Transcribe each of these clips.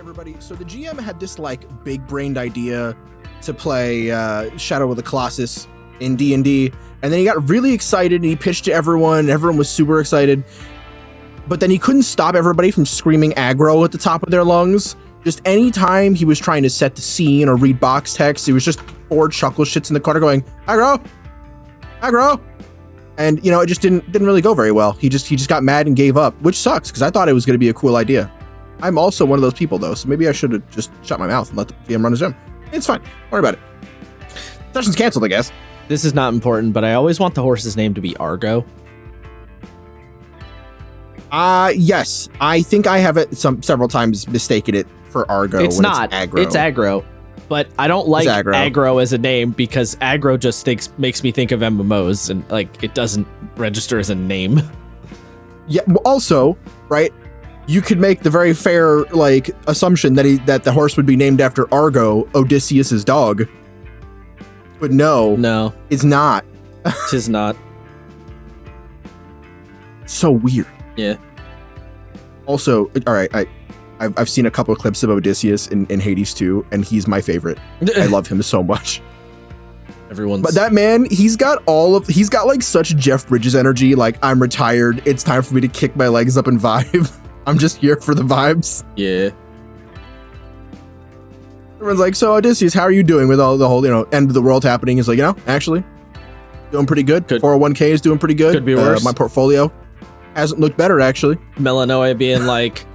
everybody. So the GM had this like big-brained idea to play Shadow of the Colossus in D&D, and then he got really excited and he pitched to everyone, and everyone was super excited. But then he couldn't stop everybody from screaming aggro at the top of their lungs. Just anytime he was trying to set the scene or read box text, he was just four chuckle shits in the corner going, aggro, aggro. And you know, it just didn't really go very well. He just got mad and gave up, which sucks because I thought it was going to be a cool idea. I'm also one of those people though, so maybe I should have just shut my mouth and let the GM run his gym. It's fine. Don't worry about it. Session's canceled, I guess. This is not important, but I always want the horse's name to be Argo. Yes. I think I have it several times mistaken it for Argo. It's not. It's aggro. It's aggro. But I don't like aggro as a name because aggro just makes me think of MMOs and like it doesn't register as a name. Yeah. Also, right? You could make the very fair like assumption that the horse would be named after Argo, Odysseus's dog. But no, it's not. Tis not. So weird. Yeah. Also, all right, I've seen a couple of clips of Odysseus in Hades 2, and he's my favorite. I love him so much. But that man, he's got like such Jeff Bridges energy. Like, I'm retired. It's time for me to kick my legs up and vibe. I'm just here for the vibes. Yeah. Everyone's like, so Odysseus, how are you doing with all the whole, end of the world happening? He's like, actually, doing pretty good. 401k is doing pretty good. Could be worse. My portfolio hasn't looked better, actually. Melanoa being like,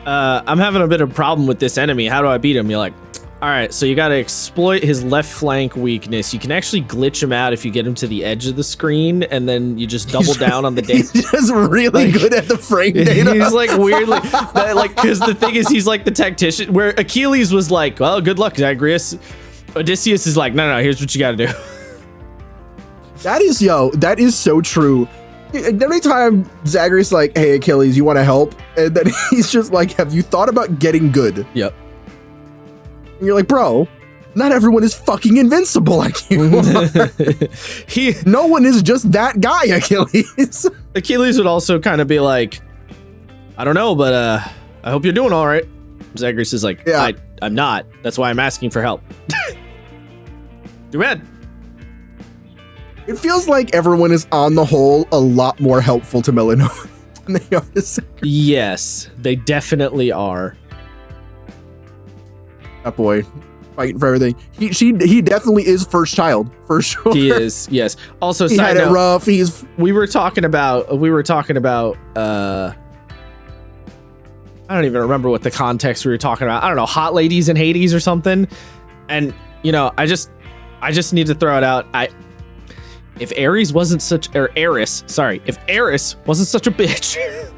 I'm having a bit of a problem with this enemy. How do I beat him? You're like, all right, so you got to exploit his left flank weakness. You can actually glitch him out if you get him to the edge of the screen, and then you just double down on the data. He's just really good at the frame data. He's like weirdly, because the thing is, he's like the tactician, where Achilles was like, well, good luck, Zagreus. Odysseus is like, no, here's what you got to do. That is so true. Every time Zagreus like, hey, Achilles, you want to help? And then he's just like, have you thought about getting good? Yep. And you're like, bro, not everyone is fucking invincible like you. No one is just that guy, Achilles. Achilles would also kind of be like, I don't know, but I hope you're doing all right. Zagreus is like, yeah. I'm not. That's why I'm asking for help. Too bad. It feels like everyone is, on the whole, a lot more helpful to Melanoa than they are to Zagreus. Yes, they definitely are. That boy, fighting for everything. He definitely is first child, for sure. He is, yes. Also, he side had note, it rough. We were talking about. I don't even remember what the context we were talking about. I don't know, hot ladies in Hades or something. And I just need to throw it out. If Eris wasn't such a bitch,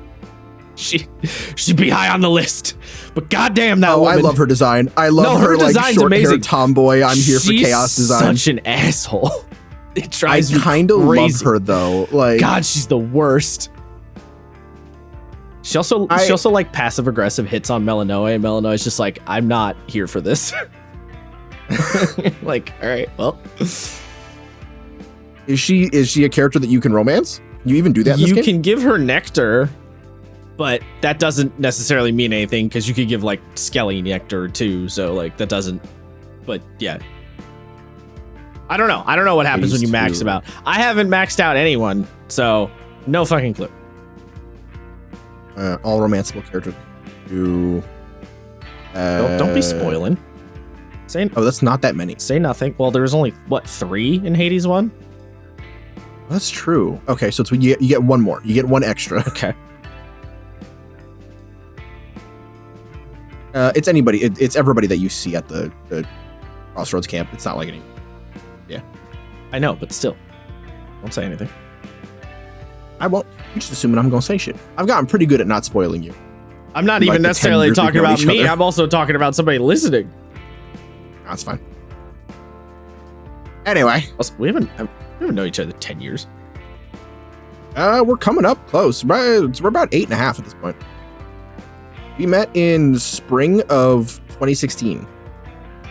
she'd be high on the list. But goddamn that woman. I love her design. I love her like short-haired tomboy. I'm here for chaos design. She's such an asshole. It drives me crazy. I kind of love her though. Like, God, she's the worst. She also like passive aggressive hits on Melanoa, and Melanoa's just like, I'm not here for this. Like, all right, well. Is she a character that you can romance? You even do that in this game? You can give her nectar, but that doesn't necessarily mean anything because you could give like Skelly nectar too. So like that doesn't. But yeah, I don't know. I don't know what happens when you max them out. I haven't maxed out anyone, so no fucking clue. All romanceable characters. Don't be spoiling. That's not that many. Say nothing. Well, there was only 3 in Hades 1. That's true. Okay, so you get one more. You get one extra. Okay. It's anybody. It's everybody that you see at the Crossroads camp. It's not like any. Yeah. I know, but still, don't say anything. I won't. You're just assuming I'm gonna say shit. I've gotten pretty good at not spoiling you. I'm not even necessarily talking about me. I'm also talking about somebody listening. That's fine. Anyway, also, we haven't known each other 10 years. We're coming up close. We're about 8.5 at this point. We met in spring of 2016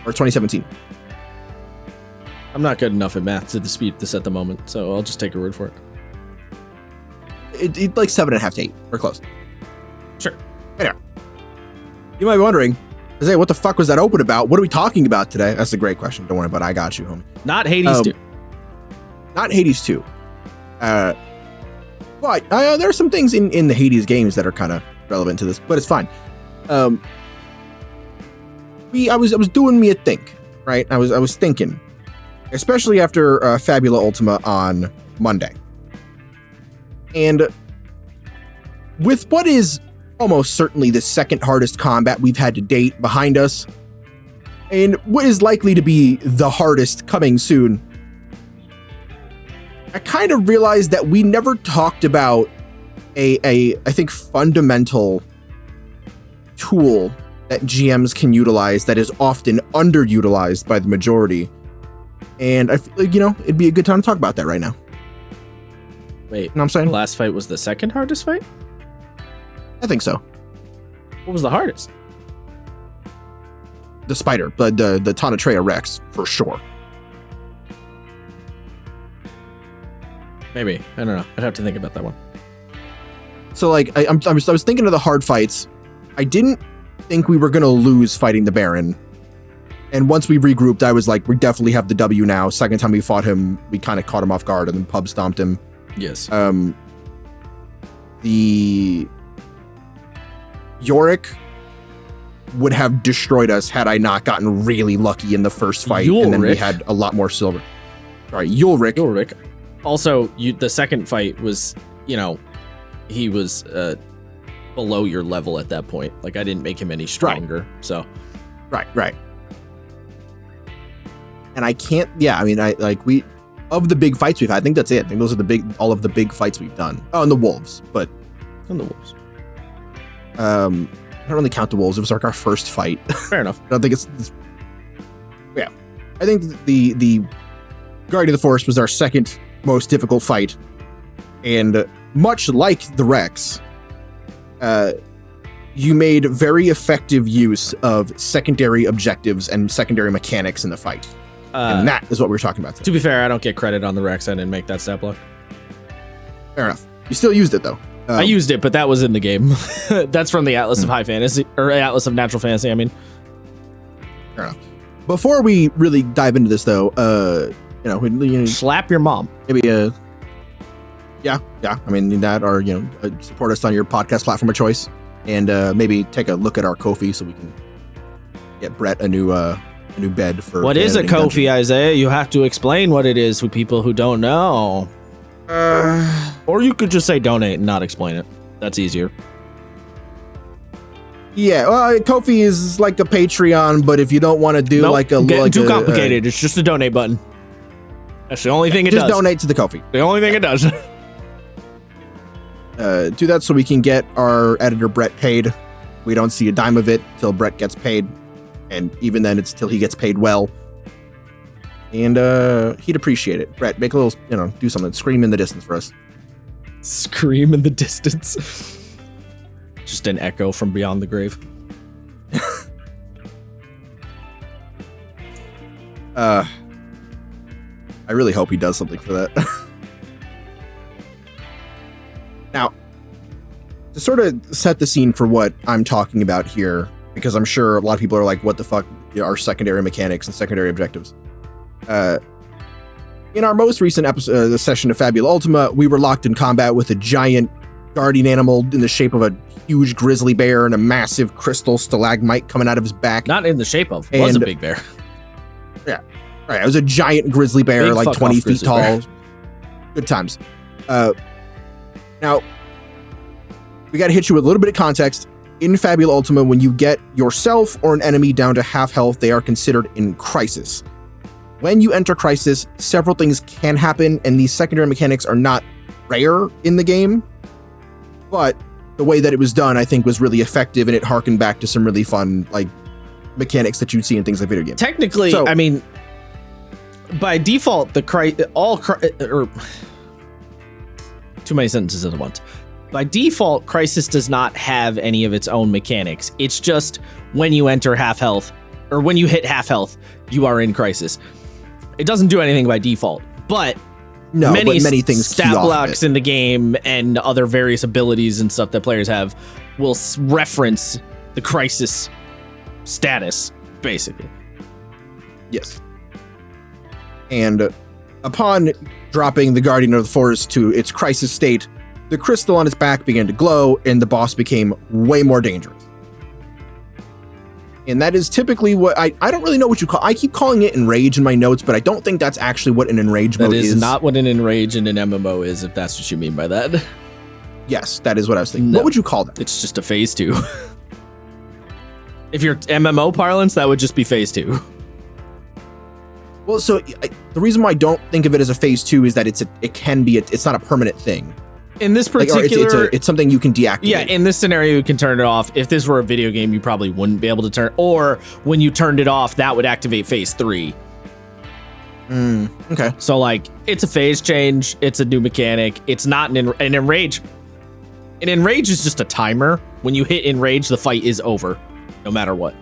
or 2017. I'm not good enough at math to dispute this at the moment, so I'll just take your word for it. It's like 7.5 to 8. We're close. Sure. Anyway, you might be wondering, Isaiah, what the fuck was that open about? What are we talking about today? That's a great question. Don't worry about it. I got you, homie. Not Hades 2. Not Hades 2. But there are some things in the Hades games that are kind of relevant to this, but it's fine. I was doing me a think, right? I was thinking, especially after Fabula Ultima on Monday. And with what is almost certainly the second hardest combat we've had to date behind us, and what is likely to be the hardest coming soon, I kind of realized that we never talked about I think, fundamental tool that GMs can utilize that is often underutilized by the majority. And I feel like, it'd be a good time to talk about that right now. Wait, you know what I'm saying? The last fight was the second hardest fight? I think so. What was the hardest? The spider, the Tonatreya Rex, for sure. Maybe. I don't know. I'd have to think about that one. So, like, I was thinking of the hard fights. I didn't think we were going to lose fighting the Baron. And once we regrouped, I was like, we definitely have the W now. Second time we fought him, we kind of caught him off guard and then pub stomped him. Yes. The Yorick would have destroyed us had I not gotten really lucky in the first fight. And then we had a lot more silver. All right, Yorick. Also, the second fight was, he was below your level at that point. Like, I didn't make him any stronger. Right. So. Right. And I can't, of the big fights we've had, I think that's it. I think those are all of the big fights we've done. Oh, and the wolves, but. And the wolves. I don't really count the wolves. It was like our first fight. Fair enough. I don't think it's yeah. I think the Guardian of the Forest was our second most difficult fight. And much like the Rex, you made very effective use of secondary objectives and secondary mechanics in the fight. And that is what we were talking about today. To be fair, I don't get credit on the Rex. I didn't make that stat block. Fair enough. You still used it, though. I used it, but that was in the game. That's from the Atlas of High Fantasy, or Atlas of Natural Fantasy, I mean. Fair enough. Before we really dive into this, though, slap your mom. Maybe yeah. I mean, that, or support us on your podcast platform of choice, and maybe take a look at our Ko-fi so we can get Brett a new bed for. What is a Ko-fi, Isaiah? You have to explain what it is for people who don't know. Or you could just say donate and not explain it. That's easier. Yeah, well, Ko-fi is like a Patreon, but if you don't want to do too complicated, it's just a donate button. That's the only thing it does. Just donate to the Ko-fi. The only thing it does. Do that so we can get our editor Brett paid. We don't see a dime of it till Brett gets paid, and even then, it's till he gets paid well. And he'd appreciate it. Brett, make a little, do something. Scream in the distance for us. Scream in the distance. Just an echo from beyond the grave. I really hope he does something for that. Now, to sort of set the scene for what I'm talking about here, because I'm sure a lot of people are like, what the fuck are secondary mechanics and secondary objectives? In our most recent episode, the session of Fabula Ultima, we were locked in combat with a giant guardian animal in the shape of a huge grizzly bear and a massive crystal stalagmite coming out of his back. Not in the shape of, it was a big bear. Yeah, right. It was a giant grizzly bear, big like 20 feet tall. Bear. Good times. Now, we got to hit you with a little bit of context. In Fabula Ultima, when you get yourself or an enemy down to half health, they are considered in crisis. When you enter crisis, several things can happen, and these secondary mechanics are not rare in the game, but the way that it was done, I think, was really effective, and it harkened back to some really fun, mechanics that you'd see in things like video games. Technically, I mean, by default, too many sentences at once. By default, Crisis does not have any of its own mechanics. It's just when you enter half health, or when you hit half health, you are in Crisis. It doesn't do anything by default, but many things, stat blocks in the game and other various abilities and stuff that players have will reference the Crisis status, basically. Yes. And upon dropping the Guardian of the Forest to its crisis state, the crystal on its back began to glow, and the boss became way more dangerous. And that is typically what I don't really know what you call. I keep calling it enrage in my notes, but I don't think that's actually what an enrage mode is. That is not what an enrage in an MMO is, if that's what you mean by that. Yes, that is what I was thinking. No, what would you call that? It's just a phase 2. If you're MMO parlance, that would just be phase 2. Well, so the reason why I don't think of it as a phase 2 is that it's not a permanent thing. In this particular, it's something you can deactivate. Yeah, in this scenario, you can turn it off. If this were a video game, you probably wouldn't be able to turn. Or when you turned it off, that would activate phase 3. Okay. So like, it's a phase change. It's a new mechanic. It's not an enrage. An enrage is just a timer. When you hit enrage, the fight is over, no matter what.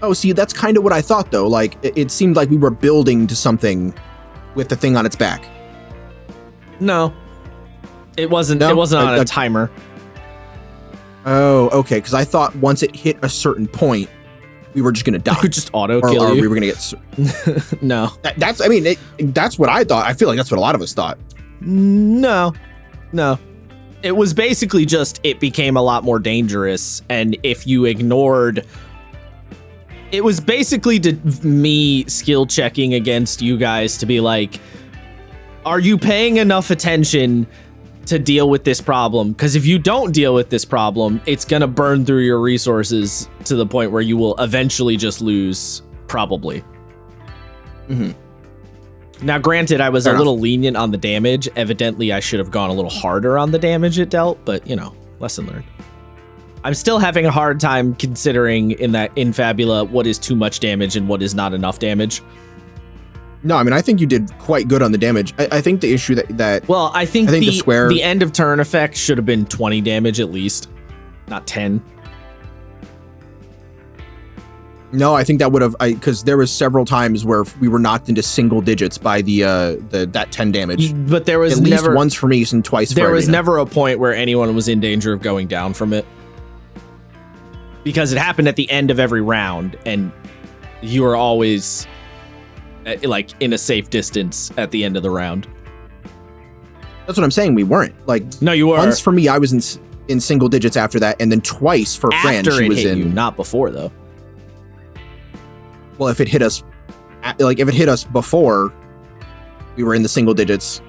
Oh, see, that's kind of what I thought, though. Like, it seemed like we were building to something with the thing on its back. No, it wasn't. No? It wasn't on a timer. Oh, okay. Because I thought once it hit a certain point, we were just gonna die. It would just auto kill you. We were gonna get. No, that's. I mean, that's what I thought. I feel like that's what a lot of us thought. No. It was basically just it became a lot more dangerous, and if you ignored. It was basically me skill checking against you guys to be like, are you paying enough attention to deal with this problem? Because if you don't deal with this problem, it's going to burn through your resources to the point where you will eventually just lose, probably. Mm-hmm. Now, granted, I was a little lenient on the damage. Evidently, I should have gone a little harder on the damage it dealt, but, lesson learned. I'm still having a hard time considering in Fabula what is too much damage and what is not enough damage. No, I mean, I think you did quite good on the damage. I think the issue that well, I think the end of turn effect should have been 20 damage at least, not 10. No, I think that would have, because there was several times where we were knocked into single digits by that 10 damage. But there was at least once for me and twice for There was Arena. never a point where anyone was in danger of going down from it. Because it happened at the end of every round, and you were always like in a safe distance at the end of the round. That's what I'm saying. We weren't no, you were. Once for me, I was in single digits after that, and then twice for Fran. After she it was hit in. You, not before though. Well, if it hit us, before we were in the single digits,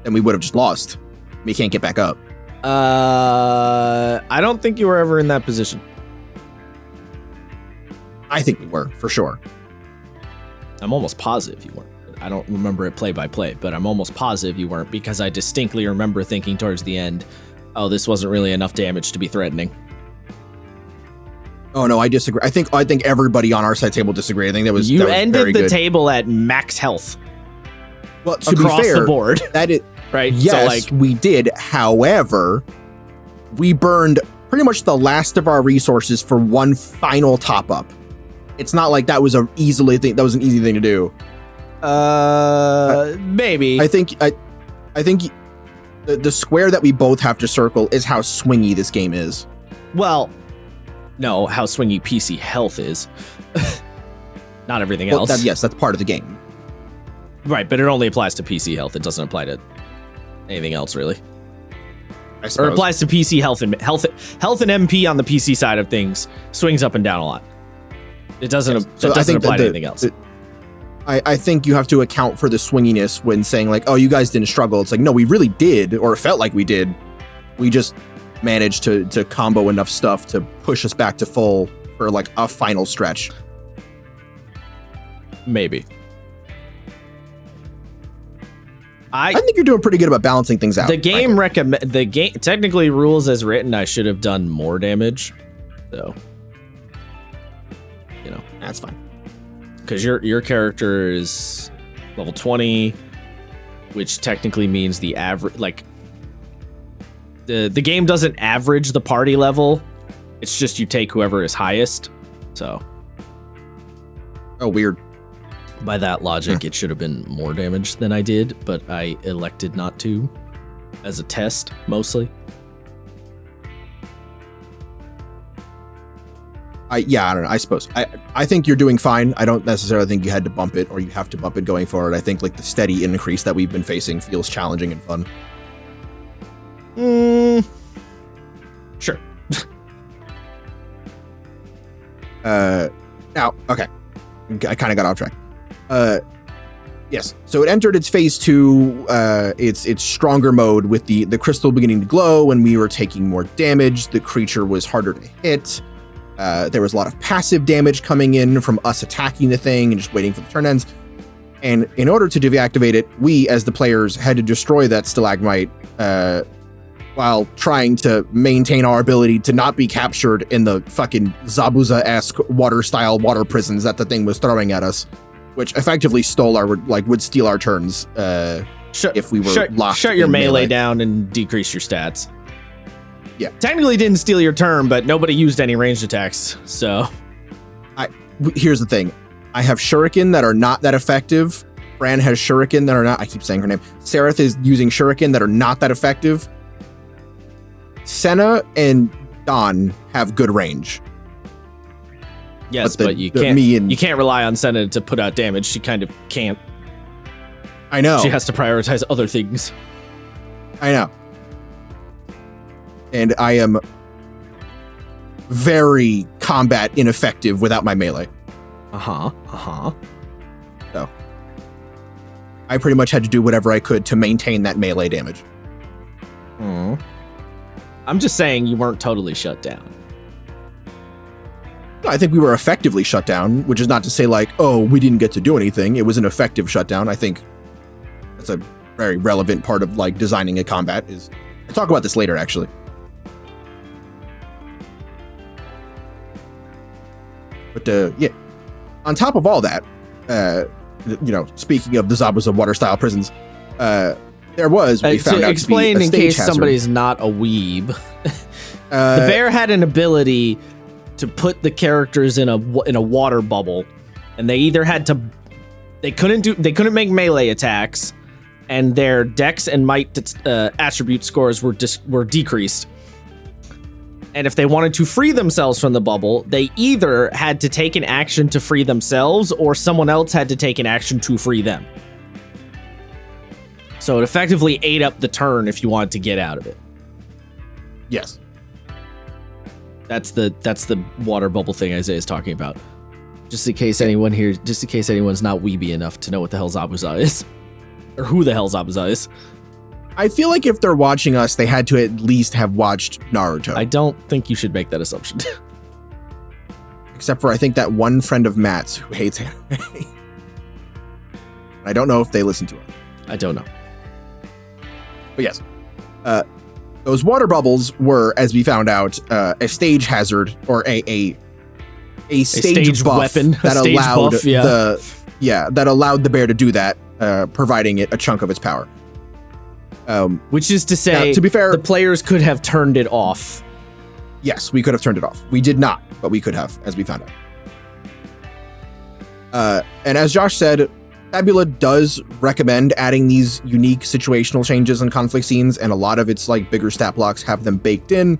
then we would have just lost. We can't get back up. I don't think you were ever in that position. I think we were, for sure. I'm almost positive you weren't. I don't remember it play by play, but I'm almost positive you weren't because I distinctly remember thinking towards the end, oh, this wasn't really enough damage to be threatening. Oh, no, I disagree. I think everybody on our side table disagreed. I think that was You that was ended very the good. table at max health. Well, to across be fair, the board. That is, right? yes, So we did. However, we burned pretty much the last of our resources for one final top up. It's not like that was an easy thing to do. Maybe. I think the square that we both have to circle is how swingy this game is. Well, no, how swingy PC health is. Not everything else. That's part of the game. Right, but it only applies to PC health. It doesn't apply to anything else, really. I suppose. Or it applies to PC health and MP on the PC side of things swings up and down a lot. It doesn't. Yes. So it doesn't apply to anything else. I think you have to account for the swinginess when saying like, oh, you guys didn't struggle. It's like, no, we really did, or it felt like we did. We just managed to combo enough stuff to push us back to full for like a final stretch. Maybe. I think you're doing pretty good about balancing things out. The game technically rules as written. I should have done more damage, so that's fine. Because your character is level 20, which technically means the average, like the game doesn't average the party level. It's just you take whoever is highest. So, oh, weird. By that logic, it should have been more damage than I did, but I elected not to, as a test mostly. I don't know. I suppose I think you're doing fine. I don't necessarily think you had to bump it or you have to bump it going forward. I think like the steady increase that we've been facing feels challenging and fun. Sure. Now, okay. I kind of got off track. Yes. So it entered its phase 2, its stronger mode with the crystal beginning to glow, and we were taking more damage. The creature was harder to hit. There was a lot of passive damage coming in from us attacking the thing and just waiting for the turn ends. And in order to deactivate it, we, as the players, had to destroy that stalagmite while trying to maintain our ability to not be captured in the fucking Zabuza-esque water-style water prisons that the thing was throwing at us, which effectively would steal our turns if we were locked. Shut your melee down and decrease your stats. Yeah. Technically didn't steal your turn, but nobody used any ranged attacks, so. Here's the thing. I have shuriken that are not that effective. Fran has shuriken that are not, I keep saying her name. Sereth is using shuriken that are not that effective. Senna and Don have good range. Yes, but you can't rely on Senna to put out damage. She kind of can't. I know. She has to prioritize other things. I know. And I am very combat ineffective without my melee. So I pretty much had to do whatever I could to maintain that melee damage. I'm just saying you weren't totally shut down. I think we were effectively shut down, which is not to say like, oh, we didn't get to do anything. It was an effective shutdown. I think that's a very relevant part of like designing a combat is. I'll talk about this later, actually. But yeah, on top of all that, speaking of the Zabuza water style prisons, there was we found out explain to be a in stage case hazard. somebody's not a weeb. The bear had an ability to put the characters in a water bubble, and they either had to, they couldn't make melee attacks, and their dex and might attribute scores were decreased. And if they wanted to free themselves from the bubble, they either had to take an action to free themselves, or someone else had to take an action to free them. So it effectively ate up the turn if you wanted to get out of it. Yes. That's the water bubble thing Isaiah's talking about. Just in case anyone's not weeby enough to know what the hell Zabuza is. Or who the hell Zabuza is. I feel like if they're watching us, they had to at least have watched Naruto. I don't think you should make that assumption. Except for I think that one friend of Matt's who hates anime. I don't know if they listen to it. I don't know. But yes. Those water bubbles were, as we found out, a stage hazard or a stage buff weapon that allowed the bear to do that, providing it a chunk of its power. Which is to say, now, to be fair, the players could have turned it off. Yes, we could have turned it off. We did not, but we could have, as we found out. And as Josh said, Fabula does recommend adding these unique situational changes and conflict scenes, and a lot of its like bigger stat blocks have them baked in.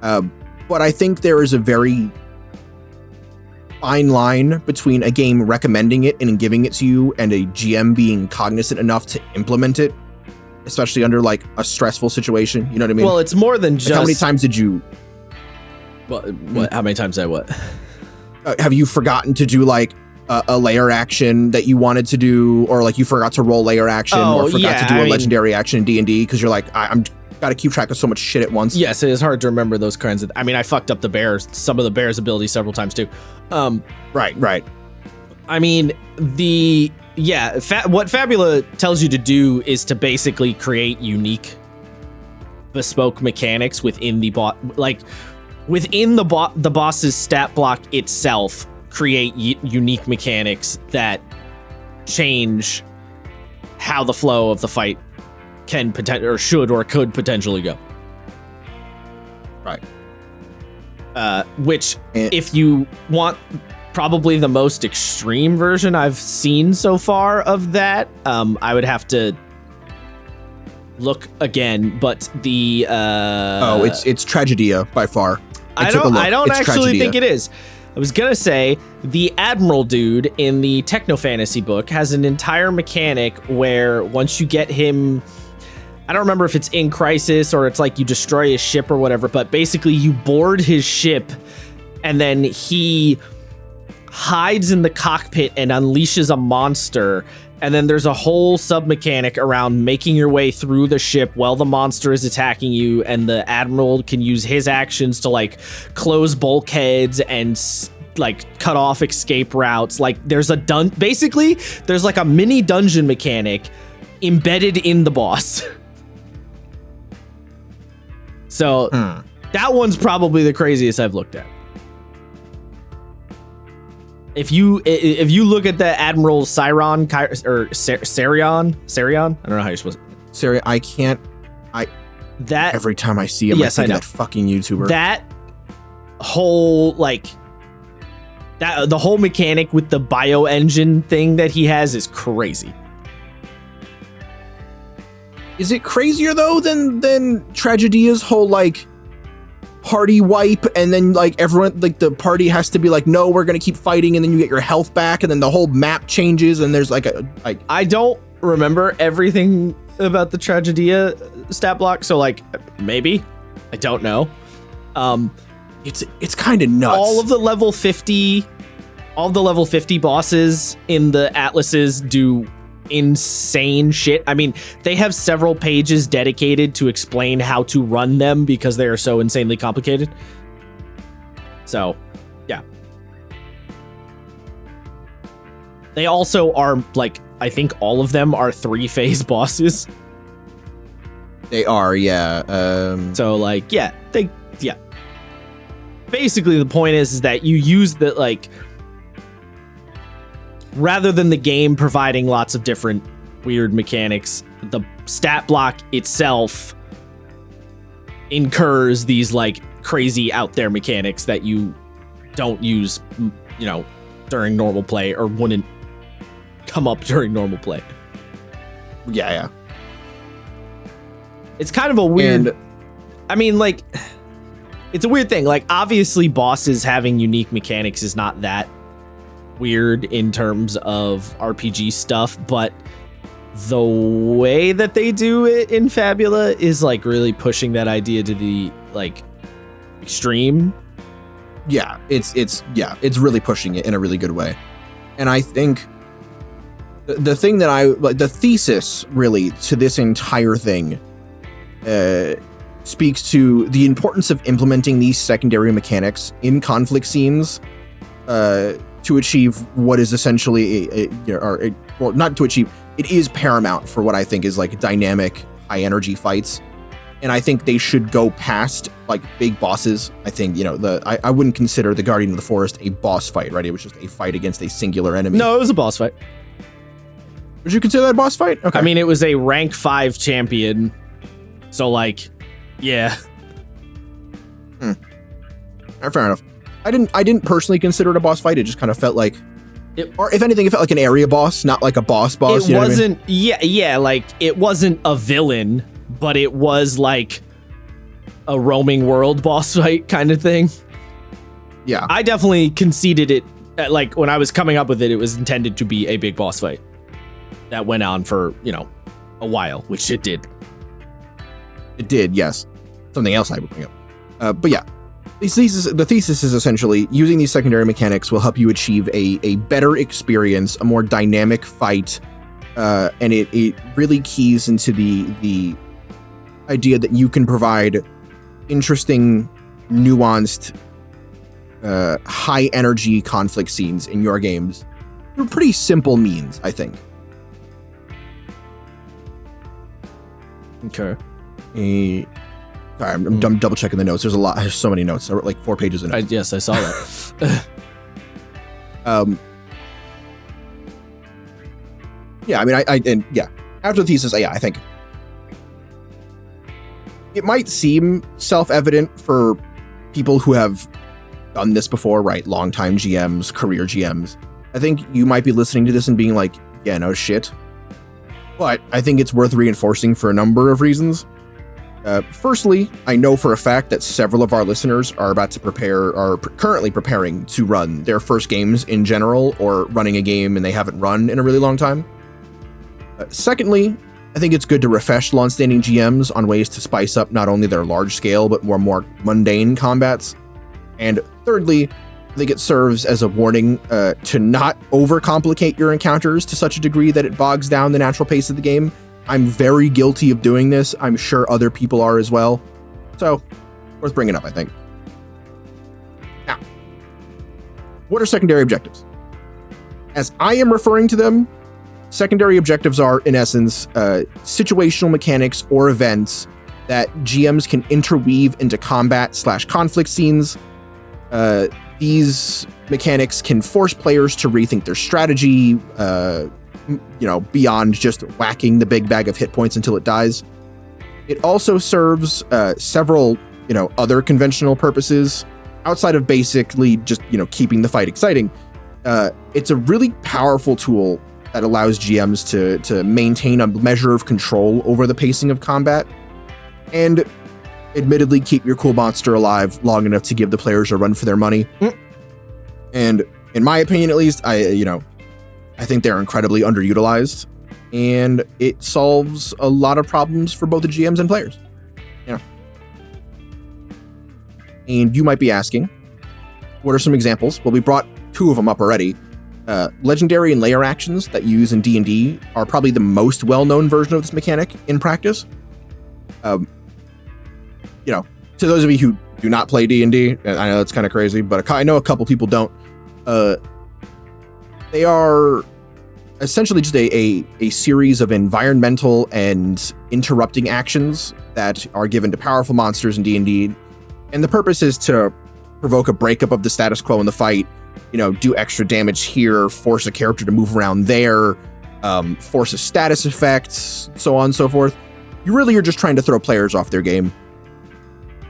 But I think there is a very fine line between a game recommending it and giving it to you and a GM being cognizant enough to implement it, especially under like a stressful situation. You know what I mean? Well, it's more than just... Like, how many times did you... What? How many times did I what? Have you forgotten to do like a layer action that you wanted to do, or like you forgot to roll layer action, or forgot to do a legendary action in D&D because you're like, I'm got to keep track of so much shit at once? Yes, it is hard to remember those kinds of... I mean, I fucked up some of the bear's abilities several times too. Right. I mean, what Fabula tells you to do is to basically create unique, bespoke mechanics within the the boss's stat block itself. Create unique mechanics that change how the flow of the fight can could potentially go. Right. Which, if you want probably the most extreme version I've seen so far of that, I would have to look again, but the... it's Tragedia by far. I don't actually think it is. I was gonna say the Admiral dude in the Techno Fantasy book has an entire mechanic where once you get him, I don't remember if it's in Crisis or it's like you destroy his ship or whatever, but basically you board his ship and then he hides in the cockpit and unleashes a monster. And then there's a whole sub-mechanic around making your way through the ship while the monster is attacking you, and the Admiral can use his actions to like close bulkheads and like cut off escape routes. Like there's basically there's like a mini dungeon mechanic embedded in the boss. So that one's probably the craziest I've looked at. If you look at the Admiral Sarion, I don't know how you're supposed to. Sarion, I can't. That every time I see him, yes, I think of that fucking YouTuber. That whole the whole mechanic with the bio engine thing that he has is crazy. Is it crazier though than Tragedia's whole like party wipe, and then like everyone, like the party has to be like, no, we're gonna keep fighting, and then you get your health back, and then the whole map changes, and there's like I don't remember everything about the Tragedia stat block, so like maybe I don't know. It's kind of nuts. All of the level 50 bosses in the Atlases do insane shit. I mean, they have several pages dedicated to explain how to run them because they are so insanely complicated. So, yeah. They also are like, I think all of them are 3-phase bosses. They are, yeah. So like, yeah. Basically, the point is that you use the like, rather than the game providing lots of different weird mechanics, the stat block itself incurs these like crazy out there mechanics that you don't use, you know, during normal play or wouldn't come up during normal play. Yeah. It's kind of a weird, I mean, like, it's a weird thing. Like, obviously bosses having unique mechanics is not that weird in terms of RPG stuff, but the way that they do it in Fabula is like really pushing that idea to the like extreme. Yeah, it's really pushing it in a really good way. And I think the thing that I like, the thesis really to this entire thing speaks to the importance of implementing these secondary mechanics in conflict scenes to achieve what is essentially well, not to achieve, it is paramount for what I think is like dynamic, high energy fights. And I think they should go past like big bosses. I think, you know, I wouldn't consider the Guardian of the Forest a boss fight, right? It was just a fight against a singular enemy. No, it was a boss fight. Would you consider that a boss fight? Okay. I mean, it was a rank 5 champion. So like, yeah. Fair enough. I didn't personally consider it a boss fight. It just kind of felt like, or if anything, it felt like an area boss, not like a boss. It you know wasn't. What I mean? Yeah. Like it wasn't a villain, but it was like a roaming world boss fight kind of thing. Yeah. I definitely conceded it. Like when I was coming up with it, it was intended to be a big boss fight that went on for, you know, a while, which it did. It did, yes. Something else I would bring up. But yeah. The thesis is essentially using these secondary mechanics will help you achieve a better experience, a more dynamic fight, and it really keys into the idea that you can provide interesting, nuanced, high energy conflict scenes in your games through pretty simple means, I think. Okay. Sorry, I'm double checking the notes. There's so many notes. I wrote like 4 pages of notes. Yes, I saw that. Yeah, I mean, after the thesis, I think it might seem self-evident for people who have done this before, right? Longtime GMs, career GMs. I think you might be listening to this and being like, yeah, no shit. But I think it's worth reinforcing for a number of reasons. Firstly, I know for a fact that several of our listeners are currently preparing to run their first games in general, or running a game and they haven't run in a really long time. Secondly, I think it's good to refresh long-standing GMs on ways to spice up not only their large-scale but more mundane combats. And thirdly, I think it serves as a warning to not overcomplicate your encounters to such a degree that it bogs down the natural pace of the game. I'm very guilty of doing this. I'm sure other people are as well. So, worth bringing up, I think. Now, what are secondary objectives? As I am referring to them, secondary objectives are, in essence, situational mechanics or events that GMs can interweave into combat/conflict scenes. These mechanics can force players to rethink their strategy, beyond just whacking the big bag of hit points until it dies. It also serves several, other conventional purposes outside of basically just, keeping the fight exciting. It's a really powerful tool that allows GMs to maintain a measure of control over the pacing of combat, and admittedly keep your cool monster alive long enough to give the players a run for their money. And in my opinion, at least, I think they're incredibly underutilized, and it solves a lot of problems for both the GMs and players. And you might be asking, what are some examples? Well, we brought two of them up already. Legendary and layer actions that you use in D&D are probably the most well-known version of this mechanic in practice. To those of you who do not play D&D, and I know it's kind of crazy, but I know a couple people don't. They are essentially just a series of environmental and interrupting actions that are given to powerful monsters in D&D, and the purpose is to provoke a breakup of the status quo in the fight, do extra damage here, force a character to move around there, force a status effect, so on and so forth. You really are just trying to throw players off their game.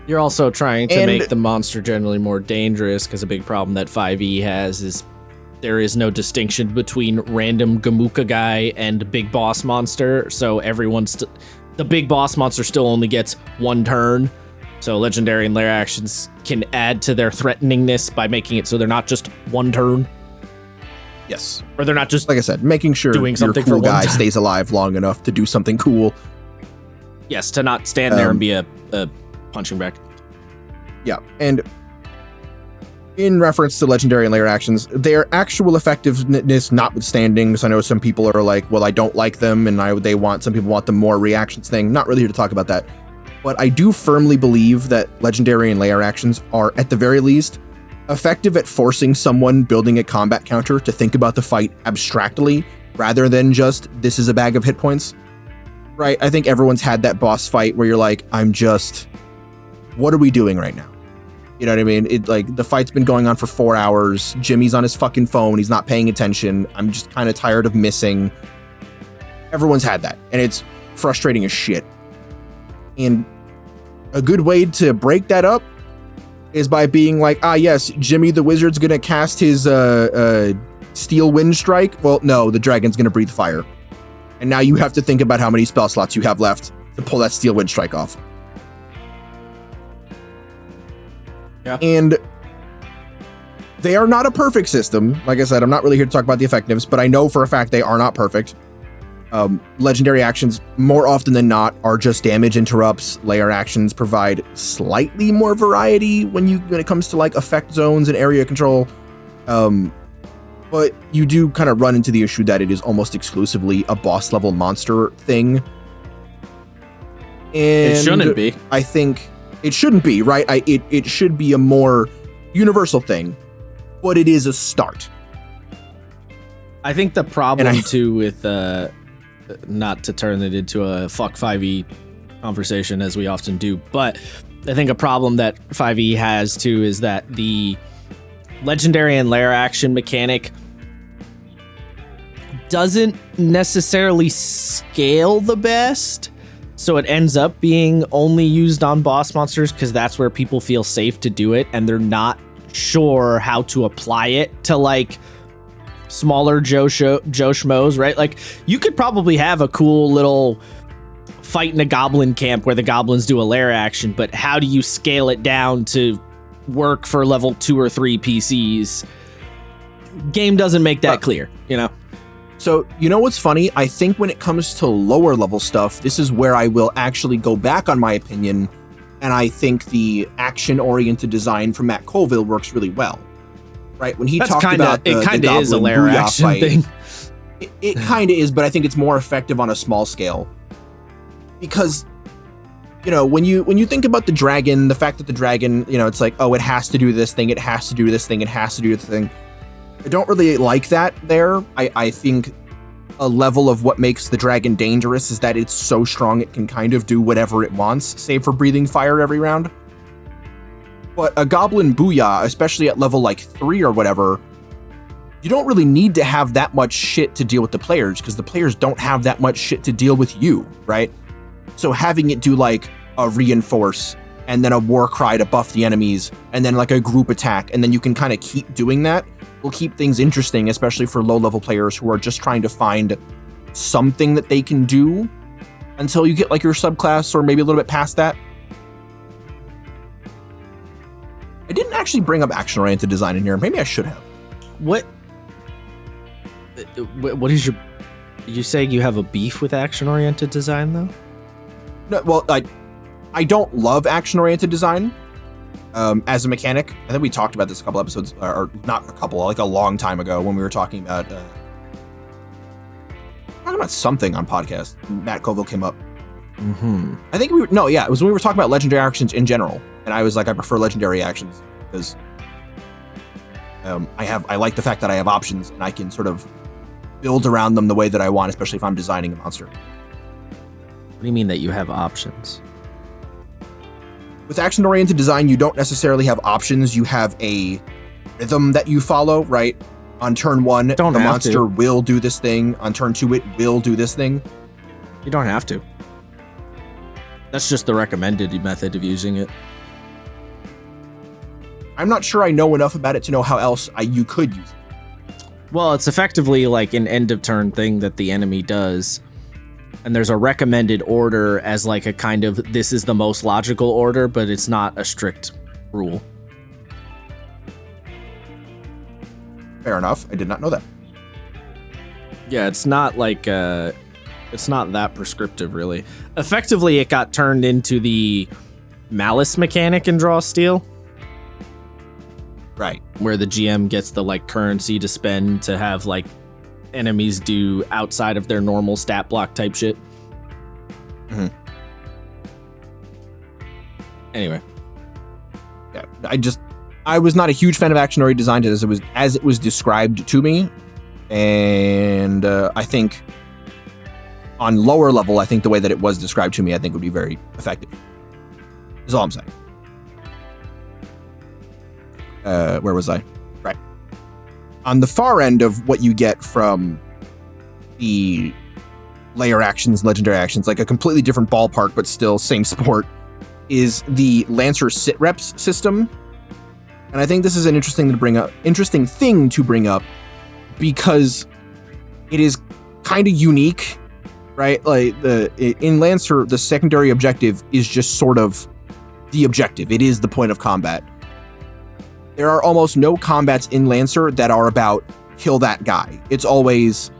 You're also trying to make the monster generally more dangerous, because a big problem that 5e has is there is no distinction between random Gamuka guy and big boss monster. So the big boss monster still only gets one turn. So legendary and layer actions can add to their threateningness by making it so they're not just one turn. Yes. Or they're not just, like I said, making sure doing something your cool for one guy time. stays alive long enough to do something cool. Yes, to not stand there and be a punching bag. Yeah, and in reference to legendary and layer actions, their actual effectiveness notwithstanding, because I know some people are like, well, I don't like them, and some people want the more reactions thing. Not really here to talk about that. But I do firmly believe that legendary and layer actions are, at the very least, effective at forcing someone building a combat counter to think about the fight abstractly, rather than just, this is a bag of hit points. Right? I think everyone's had that boss fight where you're like, what are we doing right now? You know what I mean? The fight's been going on for 4 hours. Jimmy's on his fucking phone. He's not paying attention. I'm just kind of tired of missing. Everyone's had that, and it's frustrating as shit. And a good way to break that up is by being like, yes, Jimmy the Wizard's gonna cast his Steel Wind Strike. Well, no, the dragon's gonna breathe fire. And now you have to think about how many spell slots you have left to pull that Steel Wind Strike off. Yeah. And they are not a perfect system. Like I said, I'm not really here to talk about the effectiveness, but I know for a fact they are not perfect. Legendary actions, more often than not, are just damage interrupts. Layer actions provide slightly more variety when it comes to effect zones and area control. But you do kind of run into the issue that it is almost exclusively a boss level monster thing. And it shouldn't be. I think it shouldn't be, right? It should be a more universal thing, but it is a start. I think the problem too with not to turn it into a fuck 5e conversation as we often do, but I think a problem that 5e has too is that the legendary and layer action mechanic doesn't necessarily scale the best. So it ends up being only used on boss monsters because that's where people feel safe to do it, and they're not sure how to apply it to smaller Joe Schmoes, right? You could probably have a cool little fighting a goblin camp where the goblins do a lair action, but how do you scale it down to work for level 2 or 3 PCs? Game doesn't make that clear, you know? So, you know what's funny? I think when it comes to lower level stuff, this is where I will actually go back on my opinion, and I think the action-oriented design from Matt Colville works really well. Right? When he talked about the Goblin is a lair Booyah action fight, thing. It kind of is, but I think it's more effective on a small scale. Because, you know, when you think about the dragon, the fact that the dragon, you know, it's like, oh, it has to do this thing, it has to do this thing, it has to do this thing. I don't really like that there. I think a level of what makes the dragon dangerous is that it's so strong it can kind of do whatever it wants, save for breathing fire every round. But a Goblin Booyah, especially at level like 3 or whatever, you don't really need to have that much shit to deal with the players, because the players don't have that much shit to deal with you, right? So having it do like a reinforce and then a war cry to buff the enemies and then like a group attack, and then you can kind of keep doing that, will keep things interesting, especially for low-level players who are just trying to find something that they can do until you get like your subclass or maybe a little bit past that. I didn't actually bring up action-oriented design in here. Maybe I should have. What is your... You saying you have a beef with action-oriented design, though? No, well, I don't love action-oriented design. As a mechanic, I think we talked about this a couple episodes, or not a couple, like a long time ago when we were talking about something on podcast. Matt Colville came up. Mm-hmm. I think it was when we were talking about legendary actions in general, and I was like, I prefer legendary actions because I like the fact that I have options and I can sort of build around them the way that I want, especially if I'm designing a monster. What do you mean that you have options? With action-oriented design, you don't necessarily have options. You have a rhythm that you follow, right? On turn 1, the monster will do this thing. On turn 2, it will do this thing. You don't have to. That's just the recommended method of using it. I'm not sure I know enough about it to know how else you could use it. Well, it's effectively like an end-of-turn thing that the enemy does. And there's a recommended order as like a kind of, this is the most logical order, but it's not a strict rule. Fair enough. I did not know that. Yeah, it's not like, it's not that prescriptive, really. Effectively, it got turned into the malice mechanic in Draw Steel. Right. Where the GM gets the like currency to spend to have like enemies do outside of their normal stat block type shit. Mm-hmm. Anyway. Yeah, I was not a huge fan of action-oriented design as it was described to me. And I think on lower level, I think the way that it was described to me, I think would be very effective. Is all I'm saying. Where was I? Right. On the far end of what you get from the layer actions, legendary actions, like a completely different ballpark, but still same sport, is the Lancer sit reps system. And I think this is an interesting thing to bring up because it is kind of unique, right? Like in Lancer, the secondary objective is just sort of the objective. It is the point of combat. There are almost no combats in Lancer that are about kill that guy. It's always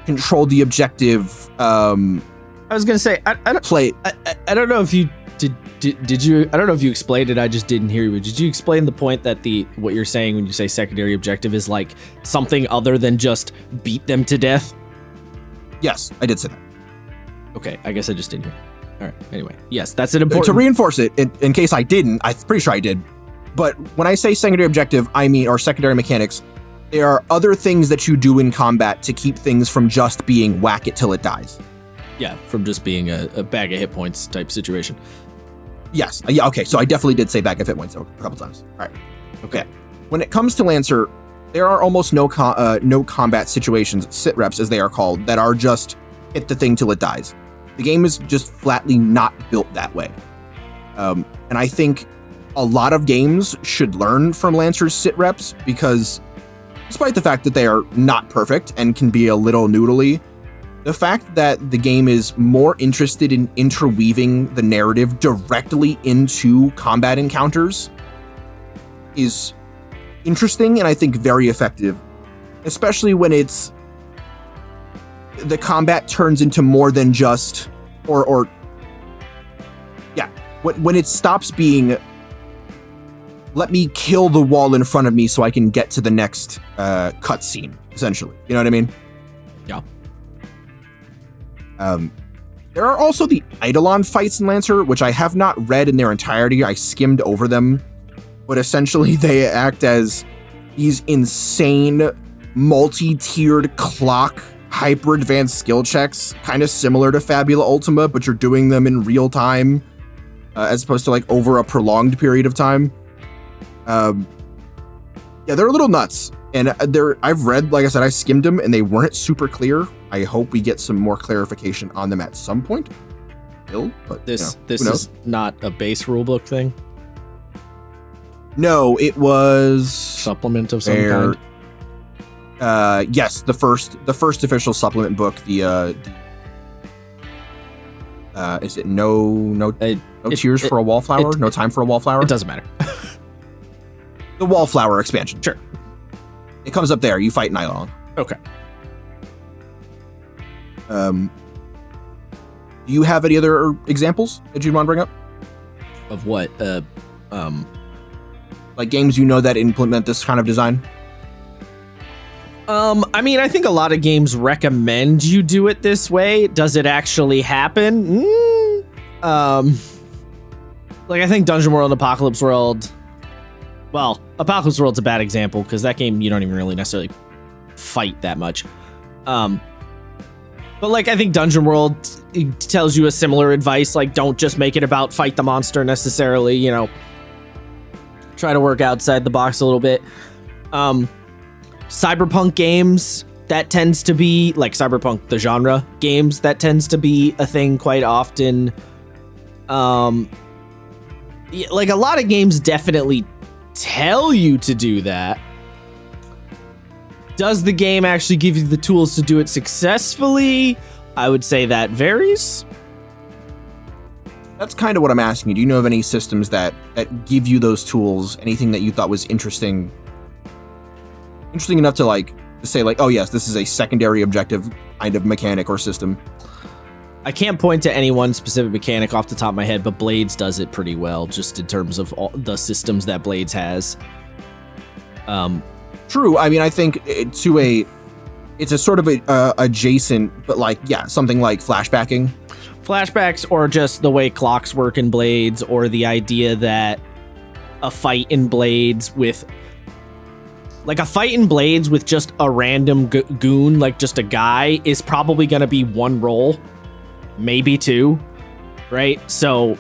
control the objective. I was gonna say I don't know if you did you I don't know if you explained it. I just didn't hear you. Did you explain the point that what you're saying when you say secondary objective is like something other than just beat them to death? Yes, I did say that. Okay, I guess I just didn't hear. All right. Anyway, yes, that's an important. To reinforce it, in case I didn't, I'm pretty sure I did. But when I say secondary objective, I mean, or secondary mechanics, there are other things that you do in combat to keep things from just being whack it till it dies. Yeah, from just being a bag of hit points type situation. Yes. Yeah, okay, so I definitely did say bag of hit points a couple times. All right. Okay. When it comes to Lancer, there are almost no combat situations, sit reps as they are called, that are just hit the thing till it dies. The game is just flatly not built that way. And I think a lot of games should learn from Lancer's sit reps because despite the fact that they are not perfect and can be a little noodly, the fact that the game is more interested in interweaving the narrative directly into combat encounters is interesting and I think very effective, especially when the combat turns into more than just when it stops being let me kill the wall in front of me so I can get to the next cutscene, essentially. You know what I mean? Yeah. There are also the Eidolon fights in Lancer, which I have not read in their entirety. I skimmed over them, but essentially they act as these insane multi-tiered clock hyper advanced skill checks, kind of similar to Fabula Ultima, but you're doing them in real time, as opposed to like over a prolonged period of time. Yeah, they're a little nuts, and I've read, like I said, I skimmed them, and they weren't super clear. I hope we get some more clarification on them at some point. But this is not a base rulebook thing. No, it was supplement of some kind. Yes, the first official supplement book. The is it no tears for a wallflower? No time for a wallflower? It doesn't matter. The wallflower expansion. Sure. It comes up there. You fight Nylon. Okay. Do you have any other examples that you'd want to bring up? Of what? Like games you know that implement this kind of design? I mean, I think a lot of games recommend you do it this way. Does it actually happen? Like I think Dungeon World, Apocalypse World. Well, Apocalypse World's a bad example because that game you don't even really necessarily fight that much. But like I think Dungeon World tells you a similar advice, like don't just make it about fight the monster necessarily, you know. Try to work outside the box a little bit. Cyberpunk games, that tends to be like Cyberpunk the genre games, that tends to be a thing quite often. Like a lot of games definitely tell you to do that. Does the game actually give you the tools to do it successfully? I would say that varies. That's kind of what I'm asking you. Do you know of any systems that give you those tools? Anything that you thought was interesting enough to like to say like, oh yes, this is a secondary objective kind of mechanic or system? I can't point to any one specific mechanic off the top of my head, but Blades does it pretty well, just in terms of all the systems that Blades has. True. I mean, I think it's a sort of a adjacent, but like, yeah, something like flashbacking. Flashbacks, or just the way clocks work in Blades, or the idea that a fight in Blades with just a random goon, like just a guy, is probably going to be one roll, maybe two, right? So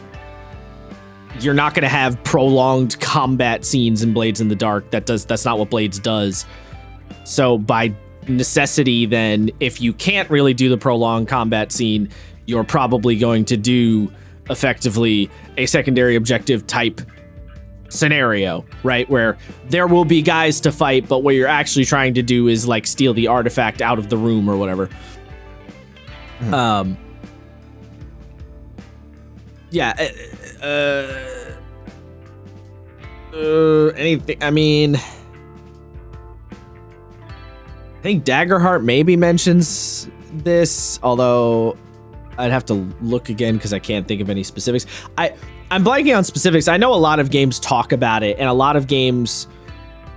you're not going to have prolonged combat scenes in Blades in the Dark. That's not what Blades does. So by necessity, then, if you can't really do the prolonged combat scene, you're probably going to do effectively a secondary objective type scenario, right? Where there will be guys to fight, but what you're actually trying to do is like steal the artifact out of the room or whatever. Mm-hmm. Anything, I mean, I think Daggerheart maybe mentions this, although I'd have to look again because I can't think of any specifics. I'm blanking on specifics. I know a lot of games talk about it, and a lot of games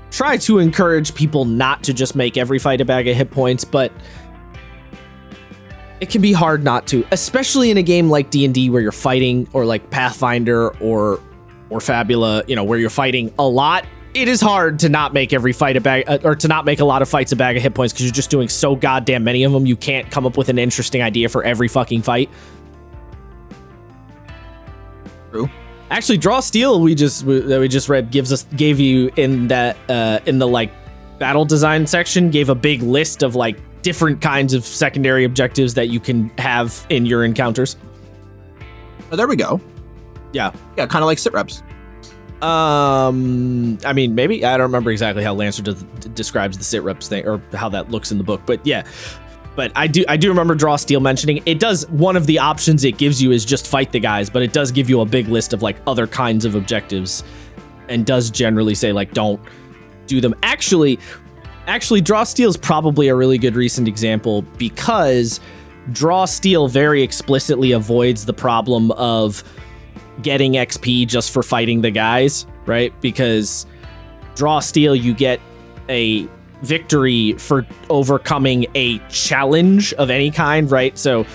try to encourage people not to just make every fight a bag of hit points, but it can be hard not to, especially in a game like D&D where you're fighting, or like Pathfinder or Fabula, you know, where you're fighting a lot. It is hard to not make every fight a bag, or to not make a lot of fights a bag of hit points, because you're just doing so goddamn many of them. You can't come up with an interesting idea for every fucking fight. True. Actually, Draw Steel we just read gave you in that in the like battle design section, gave a big list of like different kinds of secondary objectives that you can have in your encounters. Oh, there we go. Yeah, kind of like sit reps. I mean, maybe I don't remember exactly how Lancer describes the sit reps thing, or how that looks in the book, but yeah, But I do remember Draw Steel mentioning it does. One of the options it gives you is just fight the guys, but it does give you a big list of like other kinds of objectives, and does generally say like don't do them. Actually, Draw Steel is probably a really good recent example, because Draw Steel very explicitly avoids the problem of getting XP just for fighting the guys, right? Because Draw Steel, you get a victory for overcoming a challenge of any kind, right? So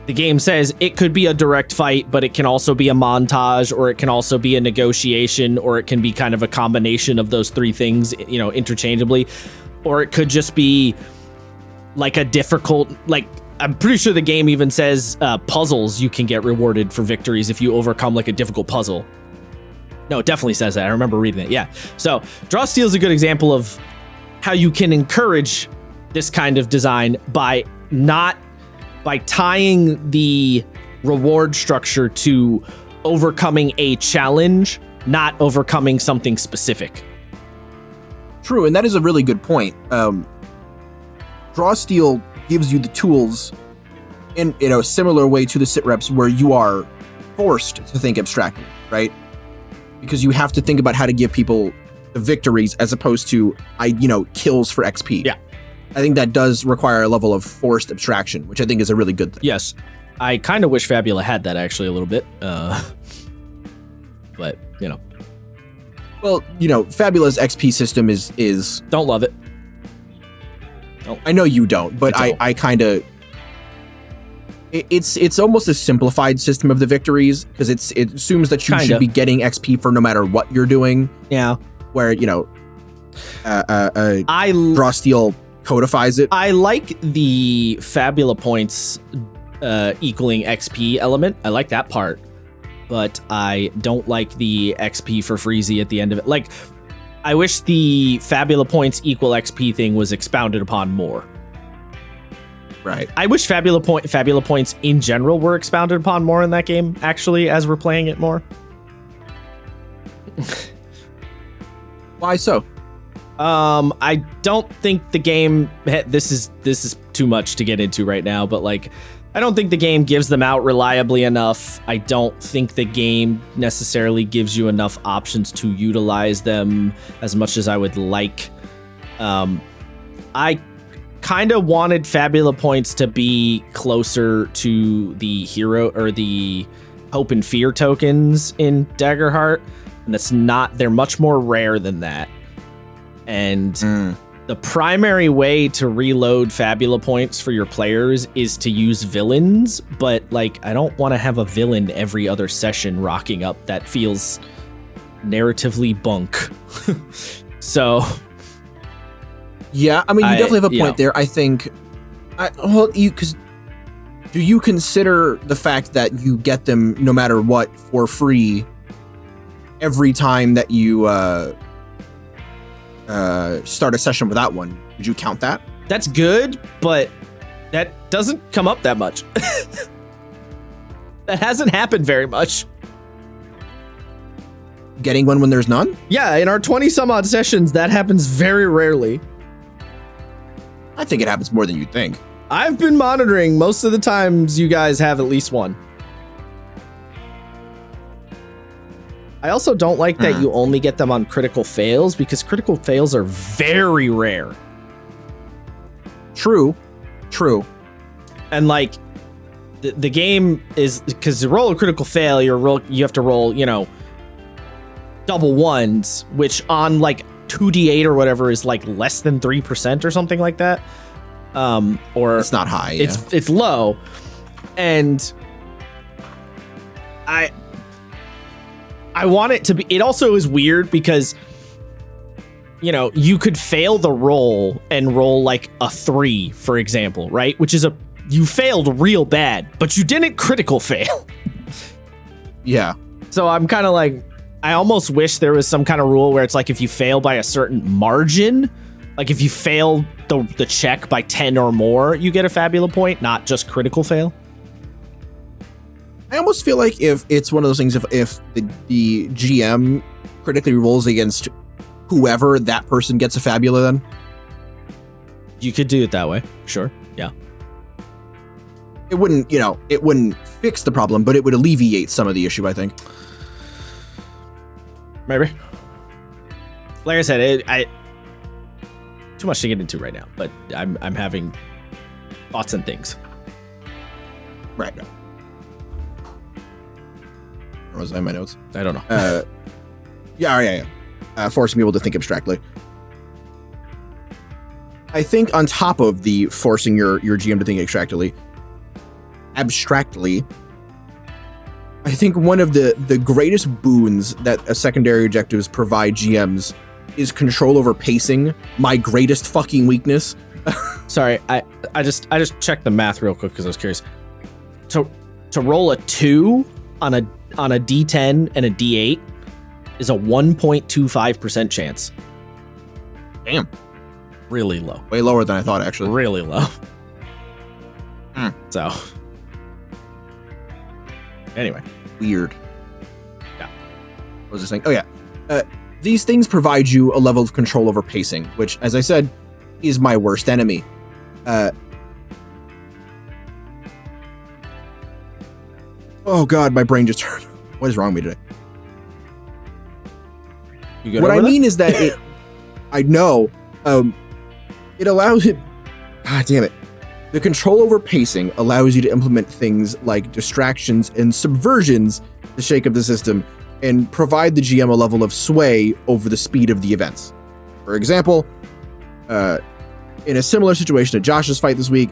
the game says it could be a direct fight, but it can also be a montage, or it can also be a negotiation, or it can be kind of a combination of those three things, you know, interchangeably. Or it could just be like a difficult, like, I'm pretty sure the game even says puzzles, you can get rewarded for victories if you overcome like a difficult puzzle. No, it definitely says that. I remember reading it. Yeah. So Draw Steel is a good example of how you can encourage this kind of design by tying the reward structure to overcoming a challenge, not overcoming something specific. True, and that is a really good point. Draw Steel gives you the tools in a similar way to the sit reps, where you are forced to think abstractly, right? Because you have to think about how to give people the victories as opposed to kills for XP. Yeah. I think that does require a level of forced abstraction, which I think is a really good thing. Yes. I kind of wish Fabula had that actually a little bit. But, you know. Well, Fabula's XP system is don't love it. I know you don't, but I kind of... It's almost a simplified system of the victories, because it assumes that you should be getting XP for no matter what you're doing. Yeah. Where, Draw Steel codifies it. I like the Fabula points equaling XP element. I like that part, but I don't like the XP for Freezy at the end of it. Like, I wish the Fabula points equal XP thing was expounded upon more. Right. I wish Fabula points in general were expounded upon more in that game, actually, as we're playing it more. Why so? I don't think the game, this is too much to get into right now, but like, I don't think the game gives them out reliably enough. I don't think the game necessarily gives you enough options to utilize them as much as I would like. I kind of wanted Fabula points to be closer to the hero or the hope and fear tokens in Daggerheart, and it's not. They're much more rare than that. And the primary way to reload Fabula points for your players is to use villains, but like, I don't want to have a villain every other session rocking up. That feels narratively bunk. So yeah, I mean, you definitely have a point there. I think, because do you consider the fact that you get them no matter what for free every time that you start a session without one? Would you count that? That's good, but that doesn't come up that much. That hasn't happened very much. Getting one when there's none? Yeah, in our 20 some odd sessions, that happens very rarely. I think it happens more than you'd think. I've been monitoring. Most of the times you guys have at least one. I also don't like that you only get them on critical fails, because critical fails are very rare. True. And like, the game is, because to roll a critical fail, you have to roll, double ones, which on like 2d8 or whatever is like less than 3% or something like that. Or it's not high. Yeah. It's low. And I want it to be, it also is weird because, you could fail the roll and roll like a 3, for example, right? Which is you failed real bad, but you didn't critical fail. Yeah. So I'm kind of like, I almost wish there was some kind of rule where it's like, if you fail by a certain margin, like if you fail the check by 10 or more, you get a Fabula point, not just critical fail. I almost feel like if it's one of those things, if the GM critically rolls against whoever, that person gets a Fabula then. You could do it that way. Sure. Yeah. It wouldn't, it wouldn't fix the problem, but it would alleviate some of the issue, I think. Maybe. Like I said, too much to get into right now, but I'm having thoughts and things. Right. Where was I in my notes? I don't know. Yeah. Forcing people to think abstractly. I think on top of the forcing your GM to think abstractly, I think one of the greatest boons that a secondary objectives provide GMs is control over pacing, my greatest fucking weakness. Sorry, I just checked the math real quick because I was curious. To roll a 2 on a D10 and a D8 is a 1.25% chance. Damn. Really low. Way lower than I thought, actually. Really low. So. Anyway. Weird. Yeah. What was I saying? Oh, yeah. These things provide you a level of control over pacing, which, as I said, is my worst enemy. Oh, God, my brain just turned. What is wrong with me today? What I mean is that I know, it allows it. God damn it. The control over pacing allows you to implement things like distractions and subversions to shake up the system and provide the GM a level of sway over the speed of the events. For example, in a similar situation to Josh's fight this week,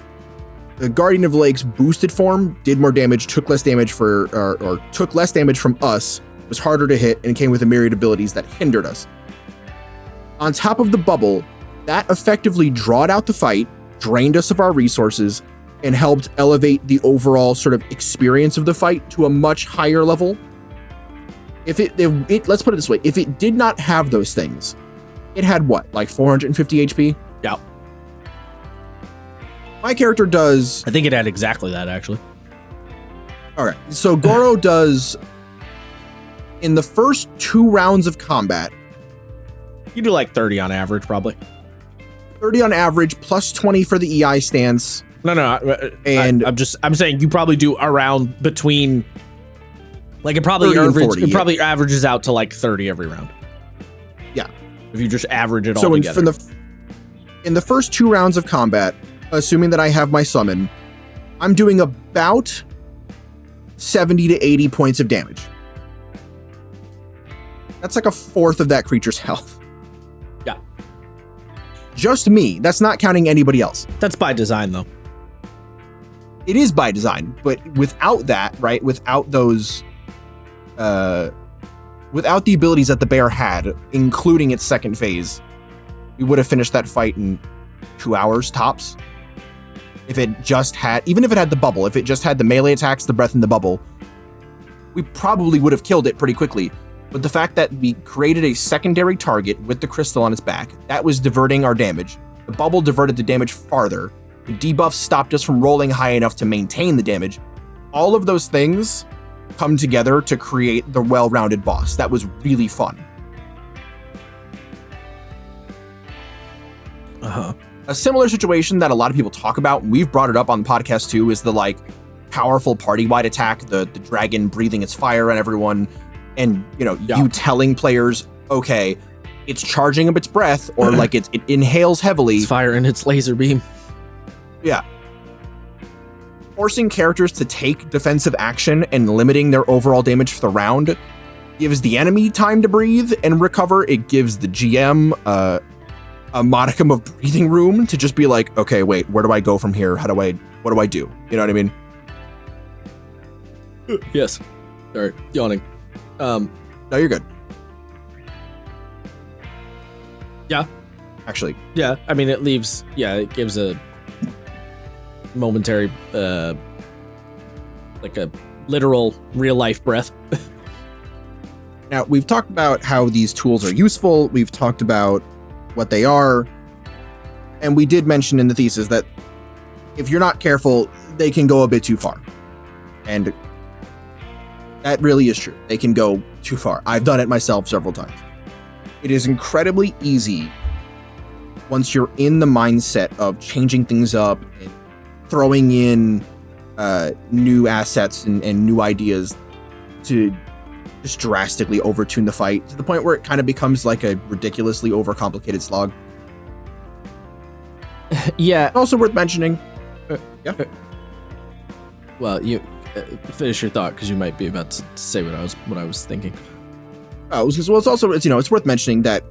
the Guardian of the Lake's boosted form did more damage, took less damage took less damage from us, was harder to hit, and came with a myriad abilities that hindered us. On top of the bubble, that effectively drawed out the fight, drained us of our resources, and helped elevate the overall sort of experience of the fight to a much higher level. If it let's put it this way, if it did not have those things, it had what, like 450 HP? Yeah. My character does... I think it had exactly that, actually. All right, so Goro does... In the first 2 rounds of combat... You do like 30 on average, probably. 30 on average, plus 20 for the EI stance. No. I'm saying you probably do around between... Like, it probably averages out to like 30 every round. Yeah. If you just average it all together. In the first 2 rounds of combat, assuming that I have my summon, I'm doing about 70 to 80 points of damage. That's like a fourth of that creature's health. Yeah. Just me. That's not counting anybody else. That's by design, though. It is by design, but without that, right? Without those... without the abilities that the bear had, including its second phase, we would have finished that fight in 2 hours tops. If it just had, even if it had the bubble, if it just had the melee attacks, the breath, and the bubble, we probably would have killed it pretty quickly. But the fact that we created a secondary target with the crystal on its back, that was diverting our damage. The bubble diverted the damage farther. The debuff stopped us from rolling high enough to maintain the damage. All of those things come together to create the well-rounded boss. That was really fun. A similar situation that a lot of people talk about, and we've brought it up on the podcast too, is the like powerful party-wide attack, the dragon breathing its fire on everyone, and you telling players, okay, it's charging up its breath, or like it inhales heavily. It's fire in its laser beam. Yeah. Forcing characters to take defensive action and limiting their overall damage for the round gives the enemy time to breathe and recover. It gives the GM a modicum of breathing room to just be like, okay, wait, where do I go from here? What do I do? You know what I mean? Yes. Sorry, yawning. No, you're good. Yeah. Actually. Yeah, I mean, it gives a momentary, like a literal real life breath. Now, we've talked about how these tools are useful. We've talked about what they are. And we did mention in the thesis that if you're not careful, they can go a bit too far. And that really is true. They can go too far. I've done it myself several times. It is incredibly easy once you're in the mindset of changing things up and throwing in new assets and new ideas to just drastically overtune the fight to the point where it kind of becomes like a ridiculously overcomplicated slog. Yeah. Also worth mentioning. Well, you finish your thought because you might be about to say what I was thinking. It's also it's worth mentioning that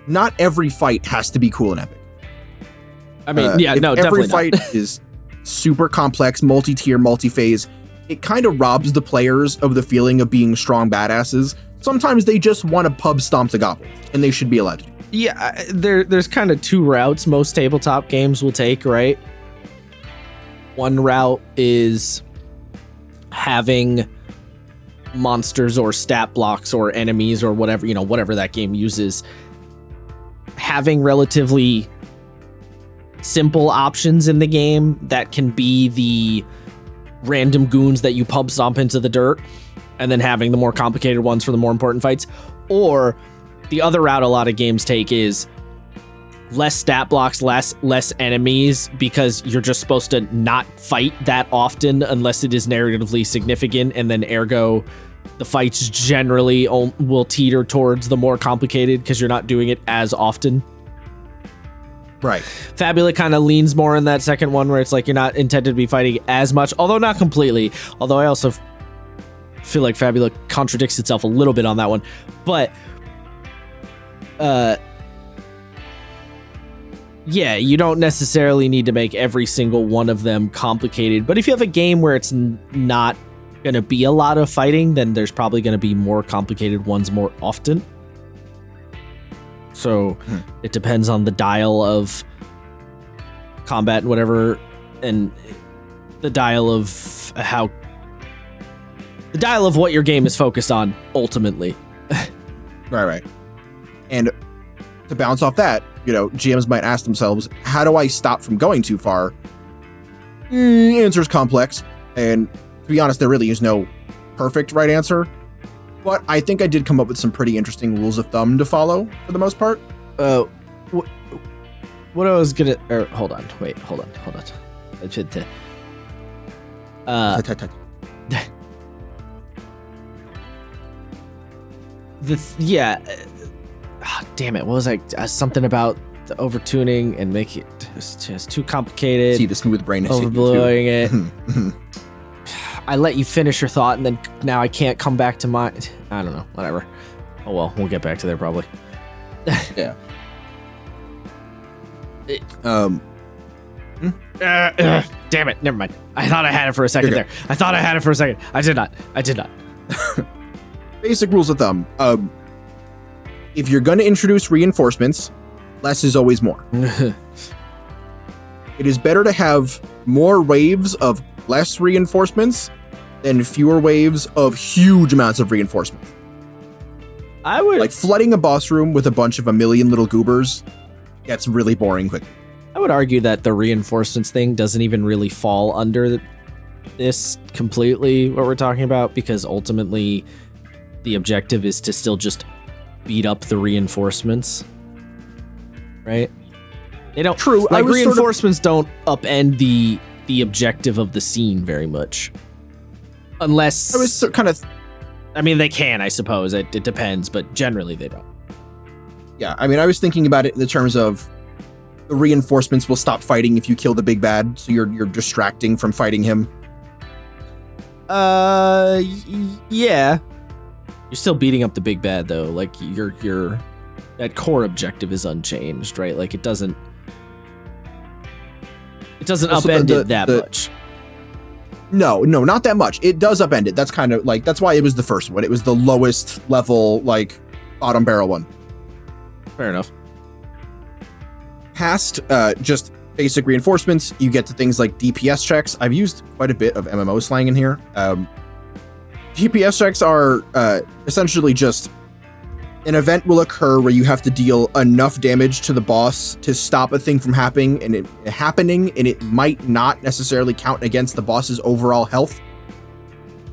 not every fight has to be cool and epic. I mean, definitely every fight is super complex, multi-tier, multi-phase. It kind of robs the players of the feeling of being strong badasses. Sometimes they just want to pub stomp the goblins, and they should be allowed to. Yeah, there's kind of two routes most tabletop games will take, right? One route is having monsters or stat blocks or enemies or whatever that game uses, having relatively simple options in the game that can be the random goons that you pub stomp into the dirt, and then having the more complicated ones for the more important fights. Or the other route a lot of games take is less stat blocks, less enemies, because you're just supposed to not fight that often unless it is narratively significant, and then ergo the fights generally will teeter towards the more complicated because you're not doing it as often. Right. Fabula kind of leans more in that second one where it's like you're not intended to be fighting as much, although not completely. Although I also feel like Fabula contradicts itself a little bit on that one. But yeah, you don't necessarily need to make every single one of them complicated. But if you have a game where it's not going to be a lot of fighting, then there's probably going to be more complicated ones more often. So it depends on the dial of combat and whatever, and the dial of what your game is focused on ultimately. Right. And to bounce off that, GMs might ask themselves, how do I stop from going too far? Answer's complex, and to be honest, there really is no perfect right answer. But I think I did come up with some pretty interesting rules of thumb to follow for the most part. What I was gonna... hold on. Damn it. What was I... something about the overtuning and make it just too complicated. See, the smooth brain is overblowing it. I let you finish your thought, and then now I can't come back to mine. I don't know. Whatever. Oh, well. We'll get back to there, probably. Yeah. Damn it. Never mind. I thought I had it for a second there. I did not. Basic rules of thumb. If you're going to introduce reinforcements, less is always more. It is better to have more waves of less reinforcements than fewer waves of huge amounts of reinforcements. I would like flooding a boss room with a million little goobers gets really boring quickly. I would argue that the reinforcements thing doesn't even really fall under this completely, what we're talking about, because ultimately the objective is to still just beat up the reinforcements, right? They don't. True. Like reinforcements don't upend the objective of the scene very much, unless I was kind of. I mean, they can, I suppose. It depends, but generally they don't. Yeah, I mean, I was thinking about it in the terms of the reinforcements will stop fighting if you kill the big bad, so you're distracting from fighting him. Yeah. You're still beating up the big bad though. Like your that core objective is unchanged, right? Like it doesn't upend it that much. No, not that much. It does upend it. That's kind of like, that's why it was the first one. It was the lowest level, like bottom barrel one. Fair enough. Past just basic reinforcements, you get to things like DPS checks. I've used quite a bit of MMO slang in here. DPS checks are essentially just an event will occur where you have to deal enough damage to the boss to stop a thing from happening, and it might not necessarily count against the boss's overall health.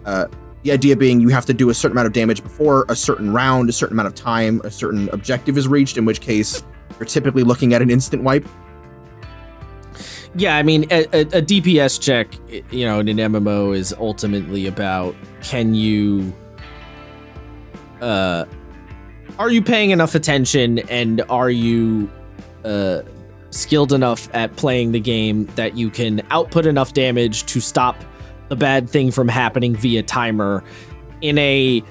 The idea being you have to do a certain amount of damage before a certain round, a certain amount of time, a certain objective is reached, in which case you're typically looking at an instant wipe. Yeah, I mean, a DPS check, in an MMO is ultimately about can you, are you paying enough attention and are you skilled enough at playing the game that you can output enough damage to stop the bad thing from happening via timer. In a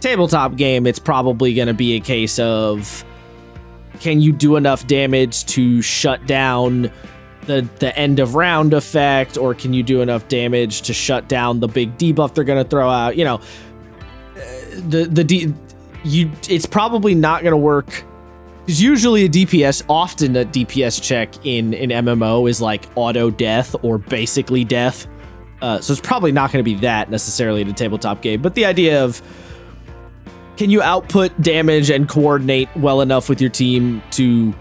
tabletop game, it's probably going to be a case of can you do enough damage to shut down the end of round effect, or can you do enough damage to shut down the big debuff they're going to throw out? It's probably not going to work. Because usually often a DPS check in an MMO is like auto death or basically death. So it's probably not going to be that necessarily in a tabletop game. But the idea of can you output damage and coordinate well enough with your team to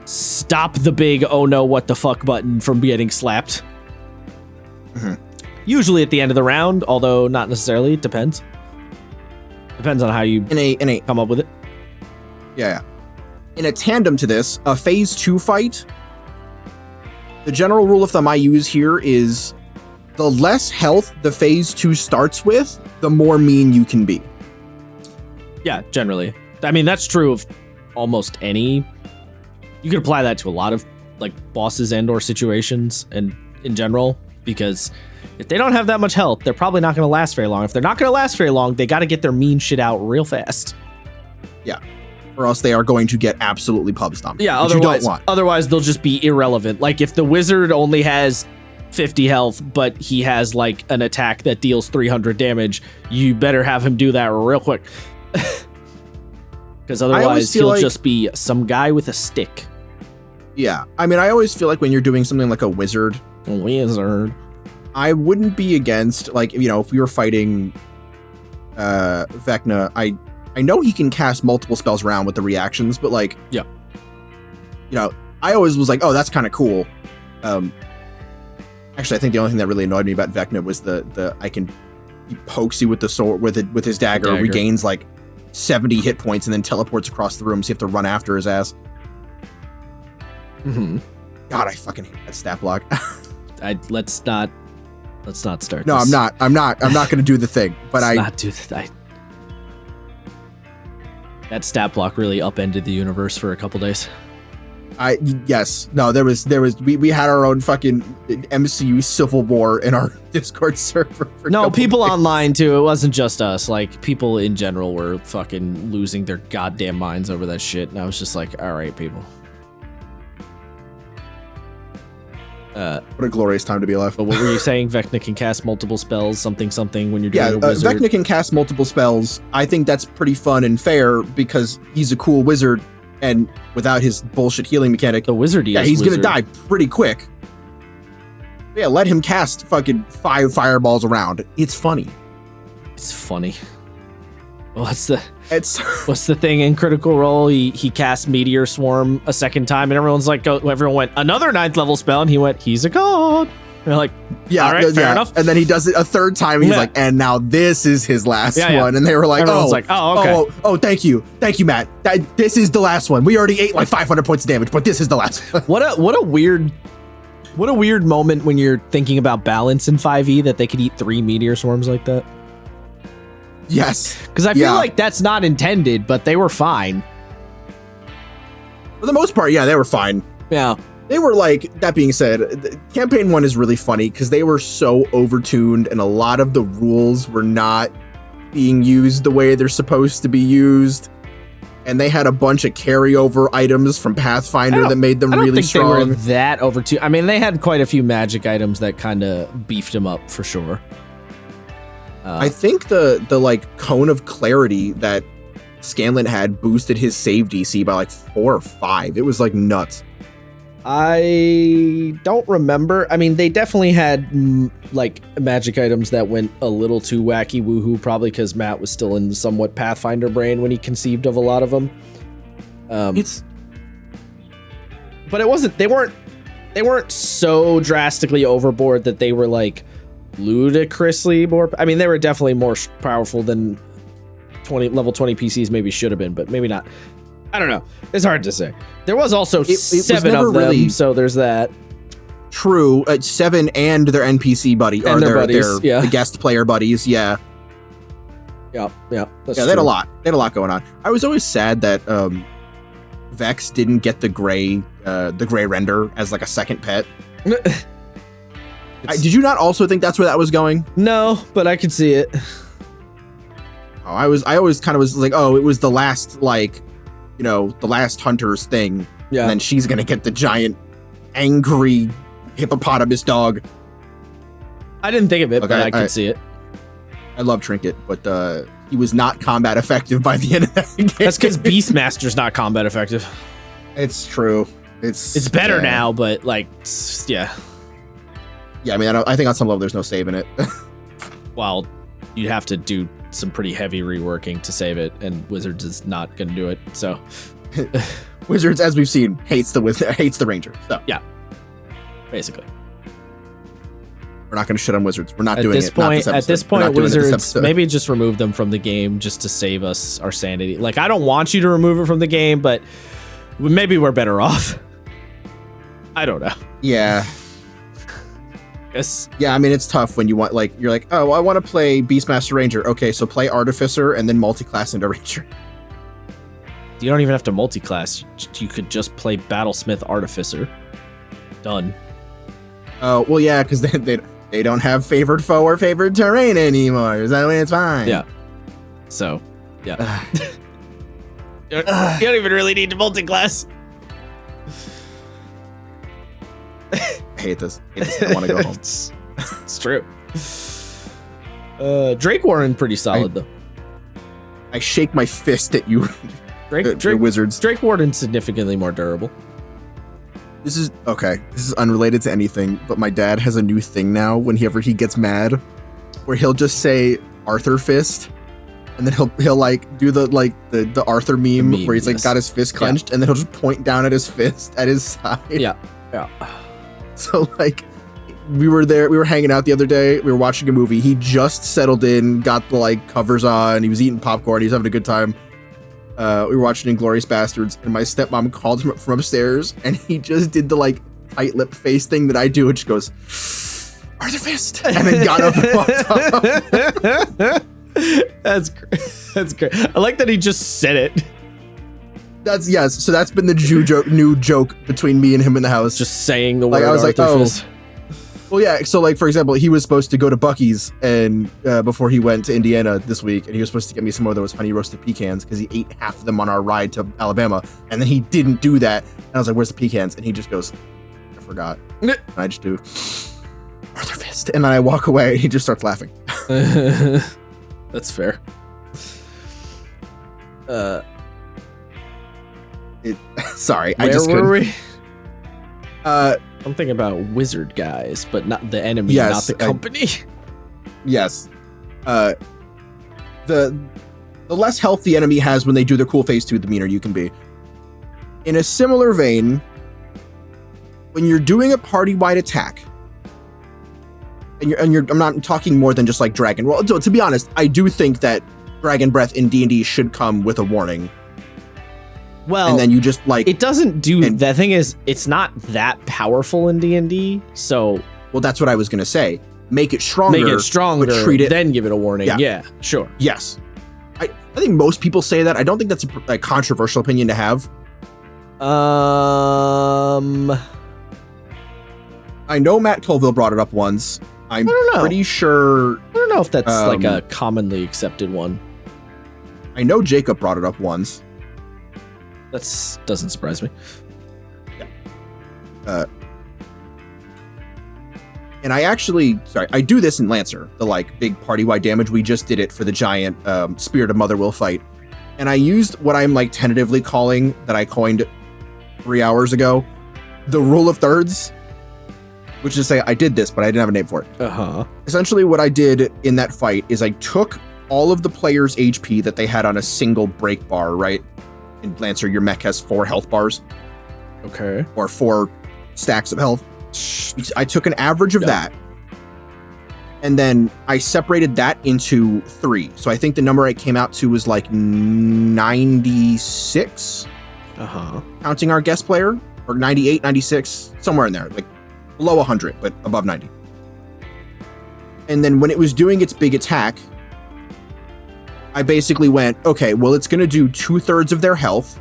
stop the big oh no what the fuck button from getting slapped? Mm-hmm. Usually at the end of the round, although not necessarily. It depends. Depends on how you come up with it. Yeah. In a tandem to this, a phase 2 fight, the general rule of thumb I use here is the less health the phase 2 starts with, the more mean you can be. Yeah, generally. I mean, that's true of almost any. You could apply that to a lot of like bosses and or situations and in general, because if they don't have that much health, they're probably not going to last very long. If they're not going to last very long, they got to get their mean shit out real fast. Yeah. Or else they are going to get absolutely pub stomped. Yeah, otherwise they'll just be irrelevant. Like if the wizard only has 50 health, but he has like an attack that deals 300 damage, you better have him do that real quick. Because otherwise he'll just be some guy with a stick. Yeah, I mean, I always feel like when you're doing something like a wizard, I wouldn't be against, like, if we were fighting Vecna, I know he can cast multiple spells around with the reactions, but like, yeah, I always was like, oh, that's kind of cool. Actually, I think the only thing that really annoyed me about Vecna was he pokes you with the sword with his dagger, regains like 70 hit points, and then teleports across the room, so you have to run after his ass. Mm-hmm. God, I fucking hate that stat block. Let's not start. No, this. I'm not going to do the thing. But let's not do that. That stat block really upended the universe for a couple days. Yes. No, there was we had our own fucking MCU civil war in our Discord server. No, people online too. It wasn't just us. Like people in general were fucking losing their goddamn minds over that shit. And I was just like, all right, people. What a glorious time to be alive. But what were you saying? Vecna can cast multiple spells, something when you're doing a wizard. Vecna can cast multiple spells. I think that's pretty fun and fair because he's a cool wizard, and without his bullshit healing mechanic, he's gonna die pretty quick. Yeah, let him cast fucking 5 fireballs around. It's funny. It's funny. What's the thing in Critical Role? He cast Meteor Swarm a second time, and everyone went another 9th level spell, and he went, he's a god. And they're like, yeah, all right, fair enough. And then he does it a third time, and he's like, and now this is his last one. And they were like, everyone's like, oh, okay. Oh, thank you, Matt. This is the last one. We already ate like 500 points of damage, but this is the last one. What a weird moment when you're thinking about balance in 5e that they could eat 3 Meteor Swarms like that. Yes. Because I feel like that's not intended, but they were fine. For the most part, yeah, they were fine. Yeah. They were like, that being said, campaign 1 is really funny because they were so overtuned and a lot of the rules were not being used the way they're supposed to be used. And they had a bunch of carryover items from Pathfinder that made them really strong. I don't think they were that overtuned. I mean, they had quite a few magic items that kind of beefed them up for sure. I think the like cone of clarity that Scanlan had boosted his save DC by like 4 or 5. It was like nuts. I don't remember. I mean, they definitely had like magic items that went a little too wacky woohoo, probably because Matt was still in somewhat Pathfinder brain when he conceived of a lot of them. But it wasn't. They weren't so drastically overboard that they were like ludicrously more. I mean, they were definitely more powerful than level 20 PCs maybe should have been, but maybe not. I don't know. It's hard to say. There was also was 7 never of them, really- so there's that. True, 7 and their NPC buddy, And or their their buddies, yeah. the guest player buddies. Yeah, Yeah. That's yeah, they had a lot. They had a lot going on. I was always sad that Vex didn't get the gray render as like a second pet. Did you not also think that's where that was going? No, but I could see it. Oh, I always kind of was like, oh, it was the last, like, the last hunter's thing. Yeah. And then she's gonna get the giant, angry hippopotamus dog. I didn't think of it, Okay, but I could see it. I love Trinket, but he was not combat effective by the end of that game. That's because Beastmaster's not combat effective. It's true. It's better now, but like, yeah. Yeah, I mean, I think on some level there's no saving it. Well, you'd have to do some pretty heavy reworking to save it, and Wizards is not going to do it. So, Wizards, as we've seen, hates the Ranger. So yeah, basically, we're not going to shit on Wizards. We're not at doing this it. Not point. this At this episode. We're point, not doing it this Wizards episode. maybe just remove them from the game just to save us our sanity. Like, I don't want you to remove it from the game, but maybe we're better off. I don't know. Yeah. Yes. Yeah, I mean, it's tough when you're like, oh, I want to play Beastmaster Ranger. Okay, so play Artificer and then multi-class into Ranger. You don't even have to multi-class. You could just play Battlesmith Artificer. Done. Oh, well, yeah, because they don't have favored foe or favored terrain anymore. Is that way it's fine? Yeah. So, yeah. You don't even really need to multi-class. I hate this. I want to go home. It's true. Drake Warren pretty solid though. I shake my fist at you, Drake Wizards. Drake Warren's significantly more durable. This is okay. This is unrelated to anything, but my dad has a new thing now. Whenever he gets mad, where he'll just say Arthur Fist, and then he'll like do the Arthur meme where he's like got his fist clenched, and then he'll just point down at his fist at his side. Yeah. So like, we were hanging out the other day. We were watching a movie. He just settled in, got the like covers on. He was eating popcorn. He was having a good time. We were watching Inglourious Bastards, and my stepmom called him up from upstairs, and he just did the like tight lip face thing that I do, and she goes, Arthur Fist, and then got up and walked off. That's great. That's great. I like that he just said it. So that's been the new joke between me and him in the house. Just saying the word. Like I was Arthur like, oh. Fist. Well, yeah. So, like, for example, he was supposed to go to Buc-ee's and before he went to Indiana this week, and he was supposed to get me some of those honey roasted pecans because he ate half of them on our ride to Alabama, and then he didn't do that. And I was like, "Where's the pecans?" And he just goes, "I forgot." And I just do Arthur Fist, and then I walk away, and he just starts laughing. That's fair. Sorry, Where I just were couldn't. we? I'm thinking about wizard guys, but not the enemy, Yes, not the company. Yes. The less health the enemy has when they do their cool phase 2, the meaner you can be. In a similar vein, when you're doing a party-wide attack, and you're I'm not talking more than just like Dragon. Well, to be honest, I do think that Dragon Breath in D&D should come with a warning. Well, and then you just like it doesn't do. The thing is, it's not that powerful in D&D. So, well, that's what I was gonna say. Make it stronger. But treat it. Then give it a warning. Yeah, sure. Yes. I think most people say that. I don't think that's a controversial opinion to have. I know Matt Colville brought it up once. I'm pretty sure. I don't know if that's like a commonly accepted one. I know Jacob brought it up once. That doesn't surprise me. Yeah. And I do this in Lancer, the like big party-wide damage. We just did it for the giant Spirit of Motherwill fight. And I used what I'm like tentatively calling, that I coined 3 hours ago, the rule of thirds, which is to say I did this, but I didn't have a name for it. Uh-huh. Essentially what I did in that fight is I took all of the players' HP that they had on a single break bar, right? In Lancer, your mech has 4 health bars. Okay. Or 4 stacks of health. I took an average of that, and then I separated that into 3. So I think the number I came out to was like 96. counting our guest player, or 98, 96, somewhere in there, like below 100, but above 90. And then when it was doing its big attack, I basically went, okay, well, it's going to do 2/3 of their health.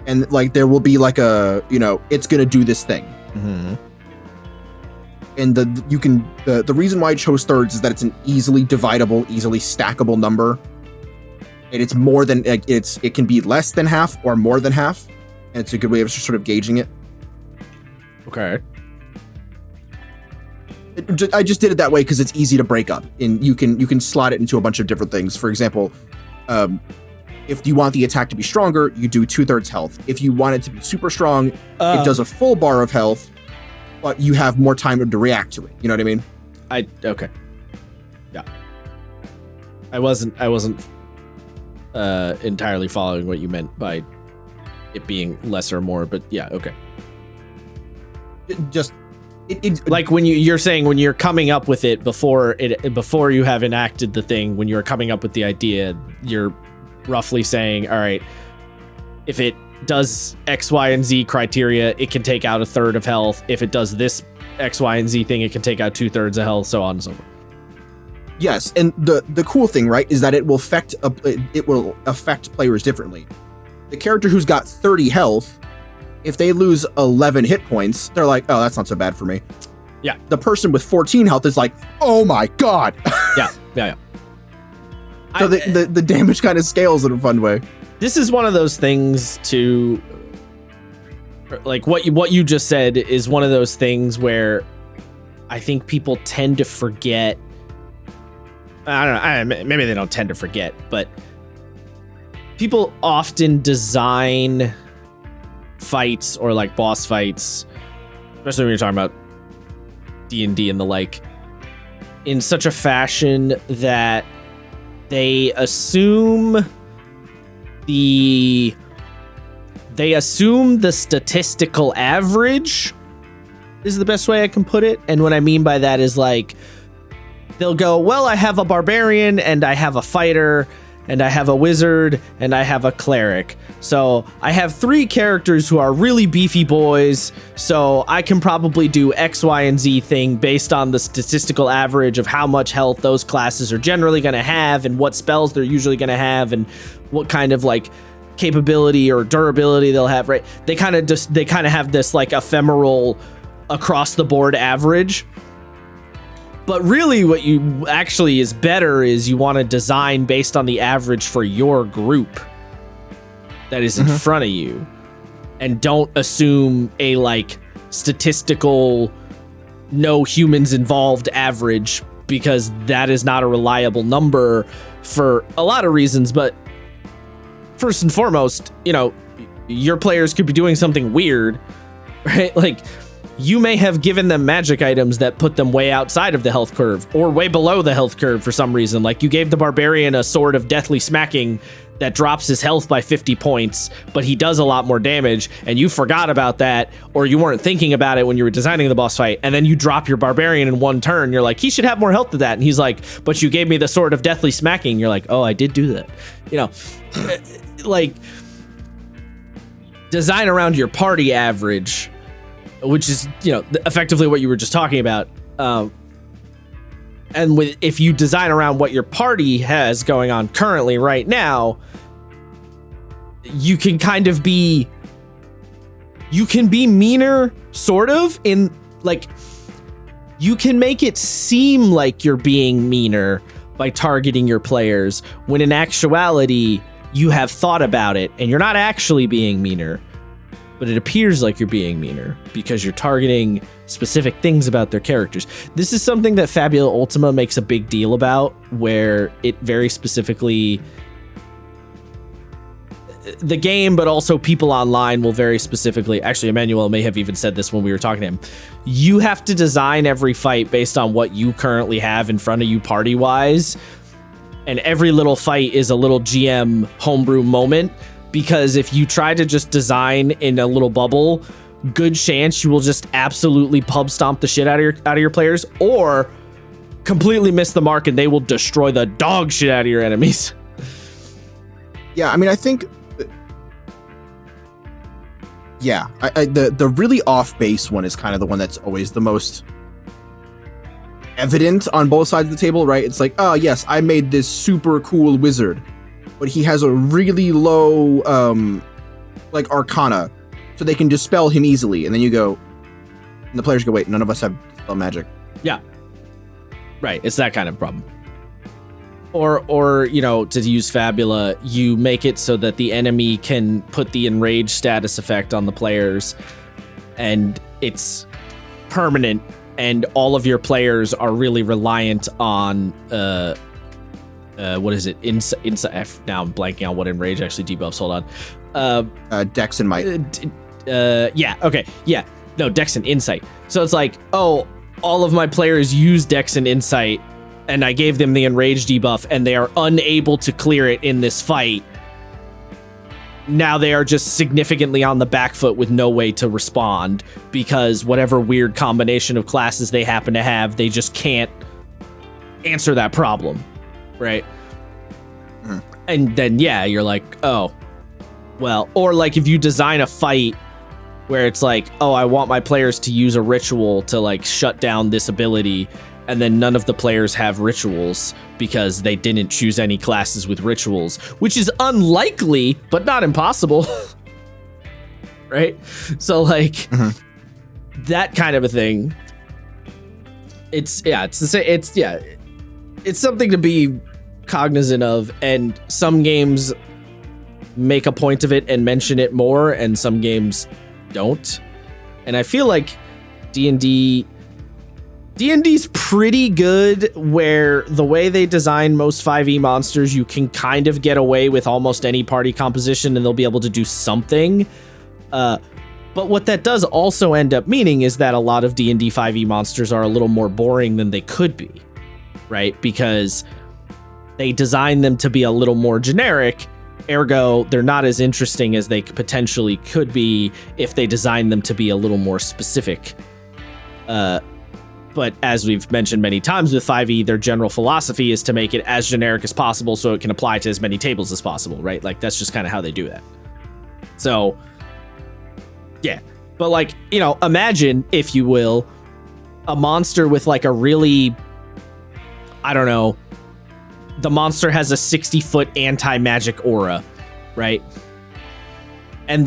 And like, there will be like a, it's going to do this thing. Mm-hmm. And the reason why I chose thirds is that it's an easily dividable, easily stackable number. And it's more than, it can be less than half or more than half. And it's a good way of sort of gauging it. Okay. I just did it that way because it's easy to break up, and you can slot it into a bunch of different things. For example, if you want the attack to be stronger, you do 2/3 health. If you want it to be super strong, it does a full bar of health, but you have more time to react to it. You know what I mean? Okay. Yeah. I wasn't entirely following what you meant by it being less or more, but yeah, okay. Like when you're saying when you're coming up with it before you have enacted the thing, when you're coming up with the idea, you're roughly saying, all right, if it does X, Y, and Z criteria, it can take out 1/3 of health. If it does this X, Y, and Z thing, it can take out 2/3 of health, so on and so forth. Yes, and the cool thing, right, is that it will affect players differently. The character who's got 30 health, if they lose 11 hit points, they're like, oh, that's not so bad for me. Yeah. The person with 14 health is like, oh my god. Yeah. So the damage kind of scales in a fun way. This is one of those things to, like what you just said is one of those things where I think people tend to forget. I don't know. Maybe they don't tend to forget, but people often design fights or like boss fights, especially when you're talking about D&D and the like, in such a fashion that they assume the statistical average is the best way I can put it. And what I mean by that is like, they'll go, well, I have a barbarian and I have a fighter and I have a wizard and I have a cleric. So I have 3 characters who are really beefy boys. So I can probably do X, Y, and Z thing based on the statistical average of how much health those classes are generally going to have and what spells they're usually going to have and what kind of like capability or durability they'll have, right? They kind of have this like ephemeral across the board average. But really what you actually is better is you want to design based on the average for your group that is in front of you, and don't assume a like statistical no humans involved average, because that is not a reliable number for a lot of reasons. But first and foremost, your players could be doing something weird, right? Like, you may have given them magic items that put them way outside of the health curve or way below the health curve for some reason. Like you gave the barbarian a sword of deathly smacking that drops his health by 50 points, but he does a lot more damage, and you forgot about that, or you weren't thinking about it when you were designing the boss fight, and then you drop your barbarian in one turn. You're like, he should have more health than that. And he's like, but you gave me the sword of deathly smacking. You're like, oh, I did do that. Like, design around your party average, which is, effectively what you were just talking about. And if you design around what your party has going on currently right now, you can kind of be meaner, sort of, in like, you can make it seem like you're being meaner by targeting your players, when in actuality, you have thought about it and you're not actually being meaner. But it appears like you're being meaner because you're targeting specific things about their characters. This is something that Fabula Ultima makes a big deal about, where it very specifically, the game, but also people online will very specifically, actually Emmanuel may have even said this when we were talking to him, you have to design every fight based on what you currently have in front of you party-wise. And every little fight is a little GM homebrew moment. Because if you try to just design in a little bubble, good chance you will just absolutely pub stomp the shit out of your players, or completely miss the mark and they will destroy the dog shit out of your enemies. Yeah, I mean, I think Yeah, the really off base one is kind of the one that's always the most evident on both sides of the table, right? It's like, oh yes, I made this super cool wizard, but he has a really low like arcana, so they can dispel him easily. And then you go, and the players go, wait, none of us have dispel magic. Yeah, right. It's that kind of problem. Or you know, to use Fabula, you make it so that the enemy can put the enraged status effect on the players, and it's permanent, and all of your players are really reliant on what is it? Now I'm blanking on what enrage actually debuffs. Hold on. Dex and might. Yeah. Okay. Yeah. No, Dex and insight. So it's like, oh, all of my players use Dex and insight, and I gave them the enrage debuff, and they are unable to clear it in this fight. Now they are just significantly on the back foot with no way to respond, because whatever weird combination of classes they happen to have, they just can't answer that problem, right? And then, yeah, you're like, oh, well, or like if you design a fight where it's like, oh, I want my players to use a ritual to like shut down this ability, and then none of the players have rituals because they didn't choose any classes with rituals, which is unlikely, but not impossible. Right? So like that kind of a thing. It's something to be cognizant of, and some games make a point of it and mention it more, and some games don't. And I feel like D&D's pretty good, where the way they design most 5e monsters, you can kind of get away with almost any party composition and they'll be able to do something. But what that does also end up meaning is that a lot of D&D 5e monsters are a little more boring than they could be, right? Because they design them to be a little more generic, ergo they're not as interesting as they potentially could be if they design them to be a little more specific. But as we've mentioned many times with 5e, their general philosophy is to make it as generic as possible so it can apply to as many tables as possible, right? Like, that's just kind of how they do that. So, yeah. But, like, you know, imagine, if you will, a monster with, like, a really, I don't know, the monster has a 60-foot anti-magic aura, right? And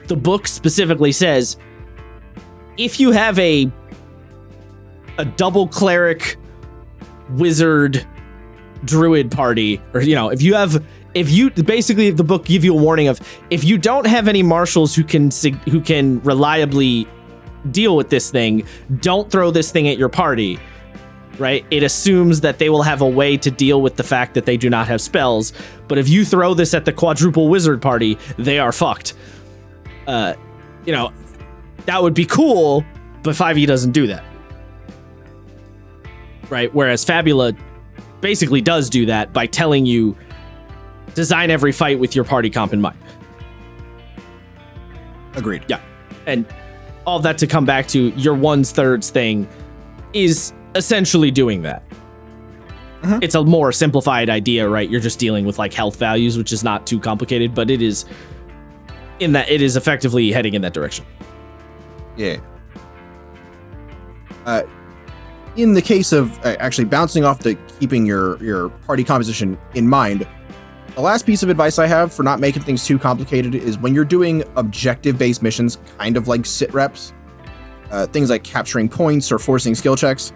the book specifically says, if you have a double cleric wizard druid party, or, you know, basically the book give you a warning of, if you don't have any marshals who can reliably deal with this thing, don't throw this thing at your party, right? It assumes that they will have a way to deal with the fact that they do not have spells, but if you throw this at the quadruple wizard party, they are fucked. You know, that would be cool, but 5e doesn't do that. Right? Whereas Fabula basically does do that by telling you, design every fight with your party comp in mind. Agreed. Yeah. And all that to come back to your 1/3 thing is essentially doing that. It's a more simplified idea, right? You're just dealing with like health values, which is not too complicated, but it is effectively heading in that direction. Yeah. In the case of actually bouncing off the keeping your party composition in mind, the last piece of advice I have for not making things too complicated is when you're doing objective-based missions, kind of like sit reps, things like capturing points or forcing skill checks,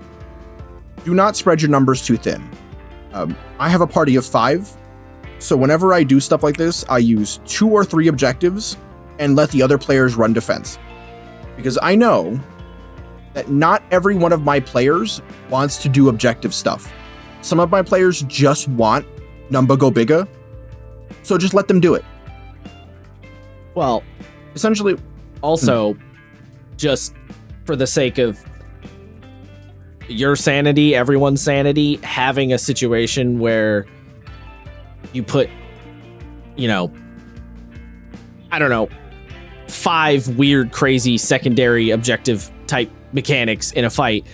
do not spread your numbers too thin. I have a party of 5, so whenever I do stuff like this, I use 2 or 3 objectives and let the other players run defense. Because I know that not every one of my players wants to do objective stuff. Some of my players just want Numba go bigger, so just let them do it. Well, essentially, also, just for the sake of your sanity, everyone's sanity, having a situation where you put, you know, I don't know, 5 weird, crazy secondary objective type mechanics in a fight,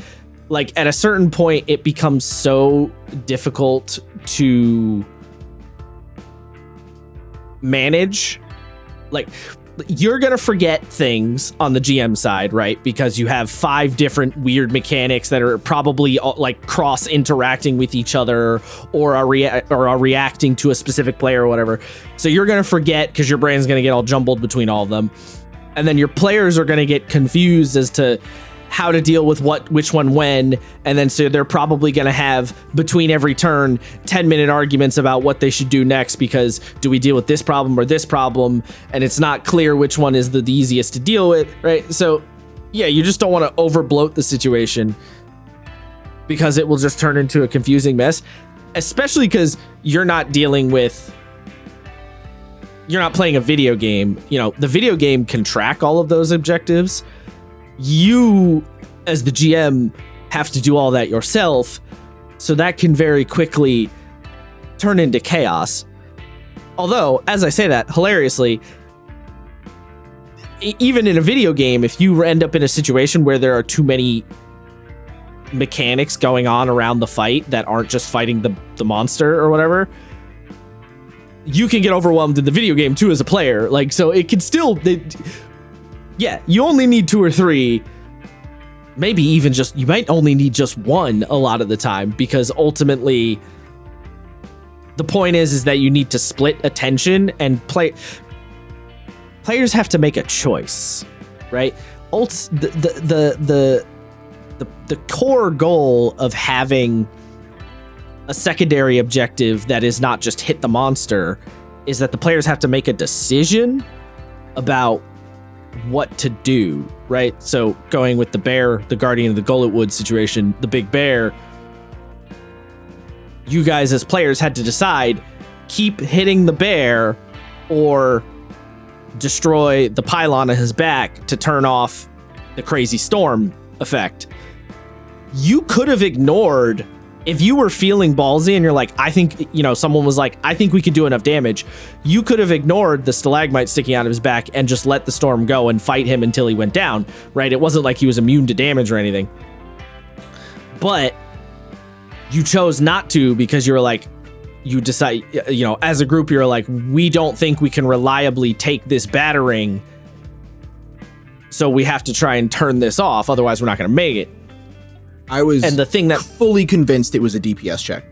like at a certain point it becomes so difficult to manage. Like, you're going to forget things on the GM side, right? Because you have 5 different weird mechanics that are probably like cross interacting with each other or are reacting to a specific player or whatever. So you're going to forget because your brain's going to get all jumbled between all of them. And then your players are going to get confused as to how to deal with which one when, and then so they're probably going to have between every turn 10-minute arguments about what they should do next, because do we deal with this problem or this problem, and it's not clear which one is the easiest to deal with, right? So yeah, you just don't want to overbloat the situation because it will just turn into a confusing mess, especially because you're not playing a video game. You know, the video game can track all of those objectives. You, as the GM, have to do all that yourself, so that can very quickly turn into chaos. Although, as I say that, hilariously, even in a video game, if you end up in a situation where there are too many mechanics going on around the fight that aren't just fighting the monster or whatever, you can get overwhelmed in the video game too as a player. Like, so it can still... Yeah, you only need 2 or 3, maybe even you might only need just 1 a lot of the time, because ultimately the point is that you need to split attention and players have to make a choice, right? The core goal of having a secondary objective that is not just hit the monster is that the players have to make a decision about what to do, right? So going with the bear, the guardian of the Gullet Wood situation, the big bear, you guys as players had to decide, keep hitting the bear or destroy the pylon on his back to turn off the crazy storm effect. You could have ignored, if you were feeling ballsy and you're like, I think, someone was like, I think we could do enough damage, you could have ignored the stalagmite sticking out of his back and just let the storm go and fight him until he went down, right? It wasn't like he was immune to damage or anything. But you chose not to because you were like, you decide, as a group, you're like, we don't think we can reliably take this battering, so we have to try and turn this off, otherwise we're not going to make it. I was fully convinced it was a DPS check.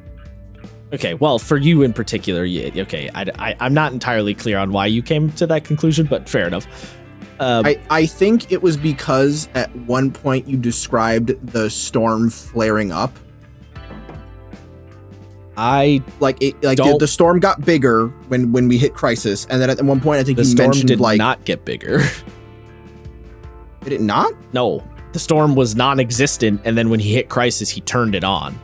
Okay, well, for you in particular, yeah, okay. I'm not entirely clear on why you came to that conclusion, but fair enough. I think it was because at one point you described the storm flaring up. The storm got bigger when we hit Crisis, and then at one point I think you mentioned the storm did not get bigger. Did it not? No. The storm was non-existent, and then when he hit Crisis, he turned it on.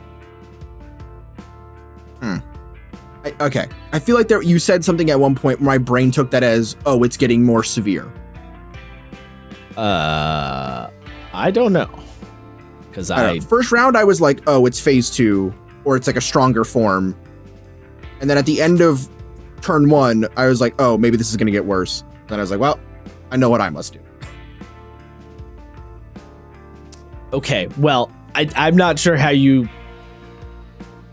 Okay. I feel like you said something at one point where my brain took that as, oh, it's getting more severe. I don't know. Because first round, I was like, oh, it's phase 2, or it's like a stronger form. And then at the end of turn 1, I was like, oh, maybe this is going to get worse. Then I was like, well, I know what I must do. Okay, well, I'm not sure how you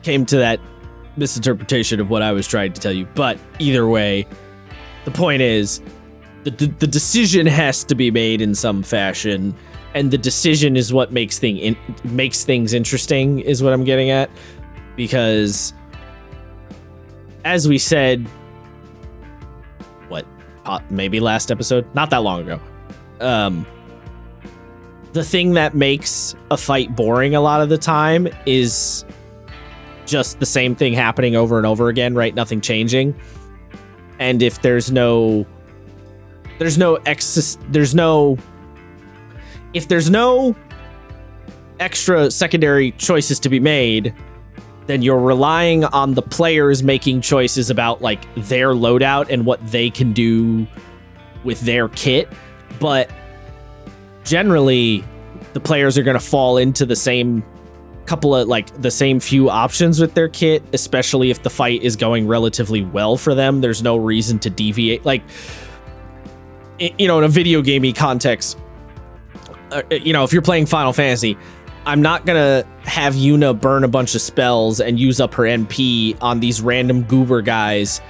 came to that misinterpretation of what I was trying to tell you, but either way, the point is, the decision has to be made in some fashion, and the decision is what makes things interesting, is what I'm getting at, because, as we said, maybe last episode? Not that long ago. The thing that makes a fight boring a lot of the time is just the same thing happening over and over again, right? Nothing changing. And if there's no extra secondary choices to be made, then you're relying on the players making choices about like their loadout and what they can do with their kit. But generally, the players are going to fall into the same few options with their kit, especially if the fight is going relatively well for them. There's no reason to deviate. Like, in a video gamey context, if you're playing Final Fantasy, I'm not going to have Yuna burn a bunch of spells and use up her NP on these random goober guys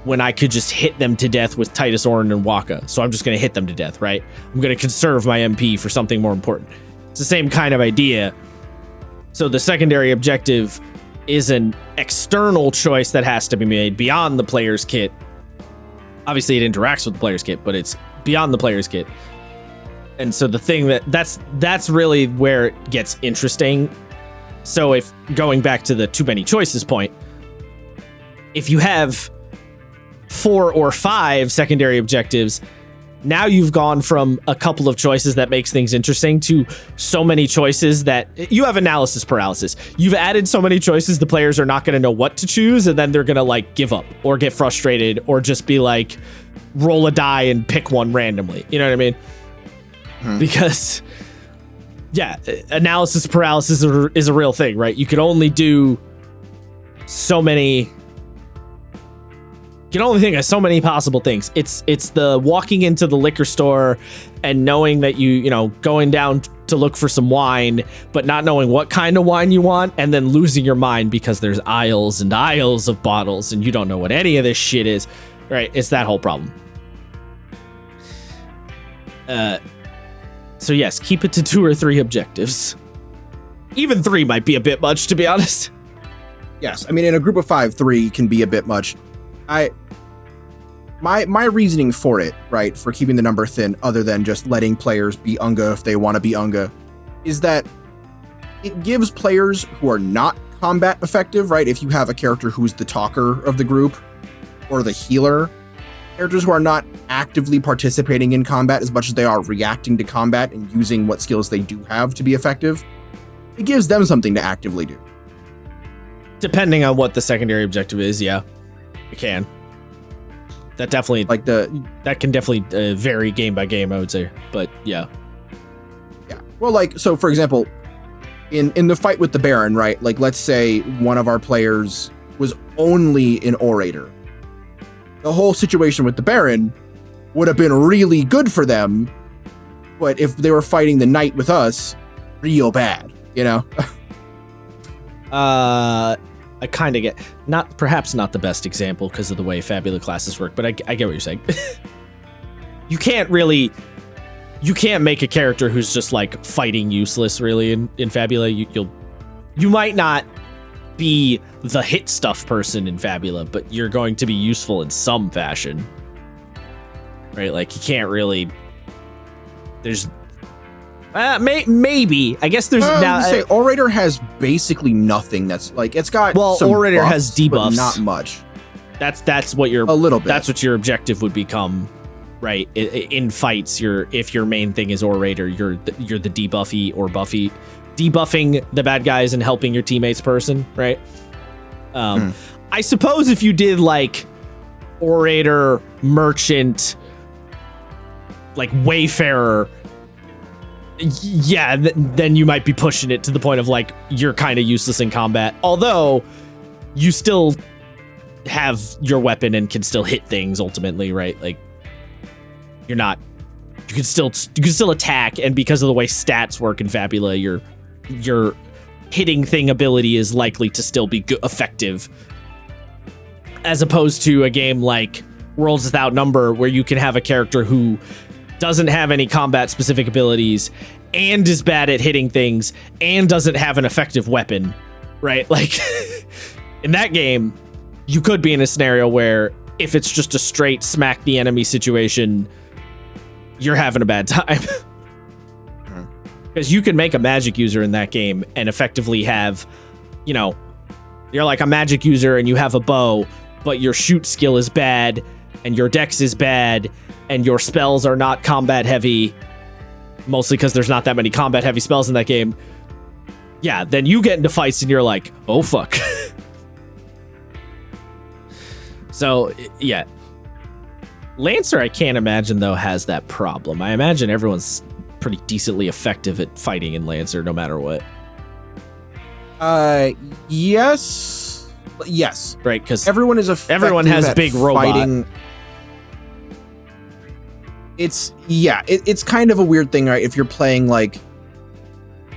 when I could just hit them to death with Titus Orin and Waka. So I'm just going to hit them to death, right? I'm going to conserve my MP for something more important. It's the same kind of idea. So the secondary objective is an external choice that has to be made beyond the player's kit. Obviously, it interacts with the player's kit, but it's beyond the player's kit. And so the thing that's really where it gets interesting. So if going back to the too many choices point, if you have 4 or 5 secondary objectives, now you've gone from a couple of choices that makes things interesting to so many choices that you have analysis paralysis. You've added so many choices, the players are not going to know what to choose, and then they're going to like give up or get frustrated or just be like, roll a die and pick one randomly. You know what I mean? Because, yeah, analysis paralysis is a real thing, right? You can only do so many. You can only think of so many possible things. It's the walking into the liquor store and knowing that you know, going down to look for some wine, but not knowing what kind of wine you want, and then losing your mind because there's aisles and aisles of bottles and you don't know what any of this shit is, right? It's that whole problem. So yes, keep it to 2 or 3 objectives. Even 3 might be a bit much, to be honest. Yes, I mean, in a group of 5, 3 can be a bit much. My reasoning for it, right, for keeping the number thin, other than just letting players be Unga if they want to be Unga, is that it gives players who are not combat effective, right? If you have a character who's the talker of the group or the healer, characters who are not actively participating in combat as much as they are reacting to combat and using what skills they do have to be effective, it gives them something to actively do. Depending on what the secondary objective is, yeah. It can. That definitely that can definitely vary game by game, I would say. But yeah. Yeah. Well, like, so for example, in the fight with the Baron, right? Like, let's say one of our players was only an orator. The whole situation with the Baron would have been really good for them, but if they were fighting the knight with us, real bad, you know? I kind of get, perhaps not the best example because of the way Fabula classes work, but I get what you're saying. You can't make a character who's just like fighting useless really in Fabula. You might not be the hit stuff person in Fabula, but you're going to be useful in some fashion, right? Like you can't really, there's maybe. I guess there's now. Say Orator has basically nothing. That's like it's got. Well, some Orator buffs, has debuffs, but not much. That's what your a little bit. That's what your objective would become, right? In fights, if your main thing is Orator, you're the debuffy or buffy, debuffing the bad guys and helping your teammates person, right? I suppose if you did like Orator, Merchant, like Wayfarer. Yeah, then you might be pushing it to the point of like you're kind of useless in combat. Although you still have your weapon and can still hit things ultimately, right? Like you can still attack, and because of the way stats work in Fabula, your hitting thing ability is likely to still be effective, as opposed to a game like Worlds Without Number where you can have a character who doesn't have any combat specific abilities and is bad at hitting things and doesn't have an effective weapon, right? Like in that game, you could be in a scenario where if it's just a straight smack the enemy situation, you're having a bad time. Because you can make a magic user in that game and effectively have, you know, you're like a magic user and you have a bow, but your shoot skill is bad and your dex is bad and your spells are not combat heavy, mostly because there's not that many combat heavy spells in that game. Yeah, then you get into fights and you're like, oh fuck. So, yeah. Lancer, I can't imagine, though, has that problem. I imagine everyone's pretty decently effective at fighting in Lancer, no matter what. Yes. Right, because everyone has big robot. Fighting. It's kind of a weird thing, right? If you're playing like,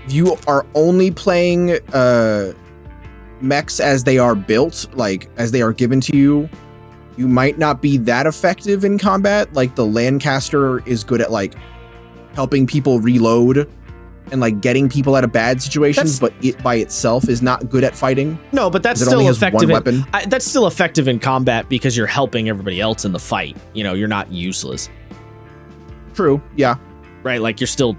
if you are only playing mechs as they are built, like as they are given to you, you might not be that effective in combat. Like the Lancaster is good at like helping people reload and like getting people out of bad situations, but it by itself is not good at fighting. No, but that's It still only has effective. one weapon. That's still effective in combat because you're helping everybody else in the fight. You know, you're not useless, True. Yeah. right? Like you're still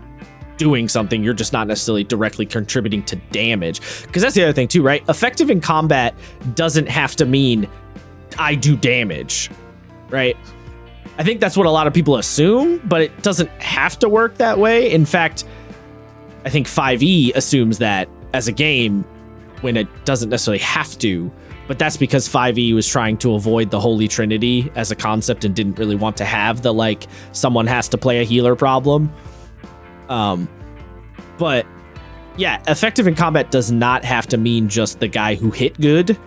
doing something. You're just not necessarily directly contributing to damage. Because that's the other thing too, right? Effective in combat doesn't have to mean I do damage, right? I think that's what a lot of people assume, but it doesn't have to work that way. In fact, I think 5e assumes that as a game when it doesn't necessarily have to, but that's because 5e was trying to avoid the Holy Trinity as a concept and didn't really want to have the like someone has to play a healer problem. But yeah, effective in combat does not have to mean just the guy who hit good.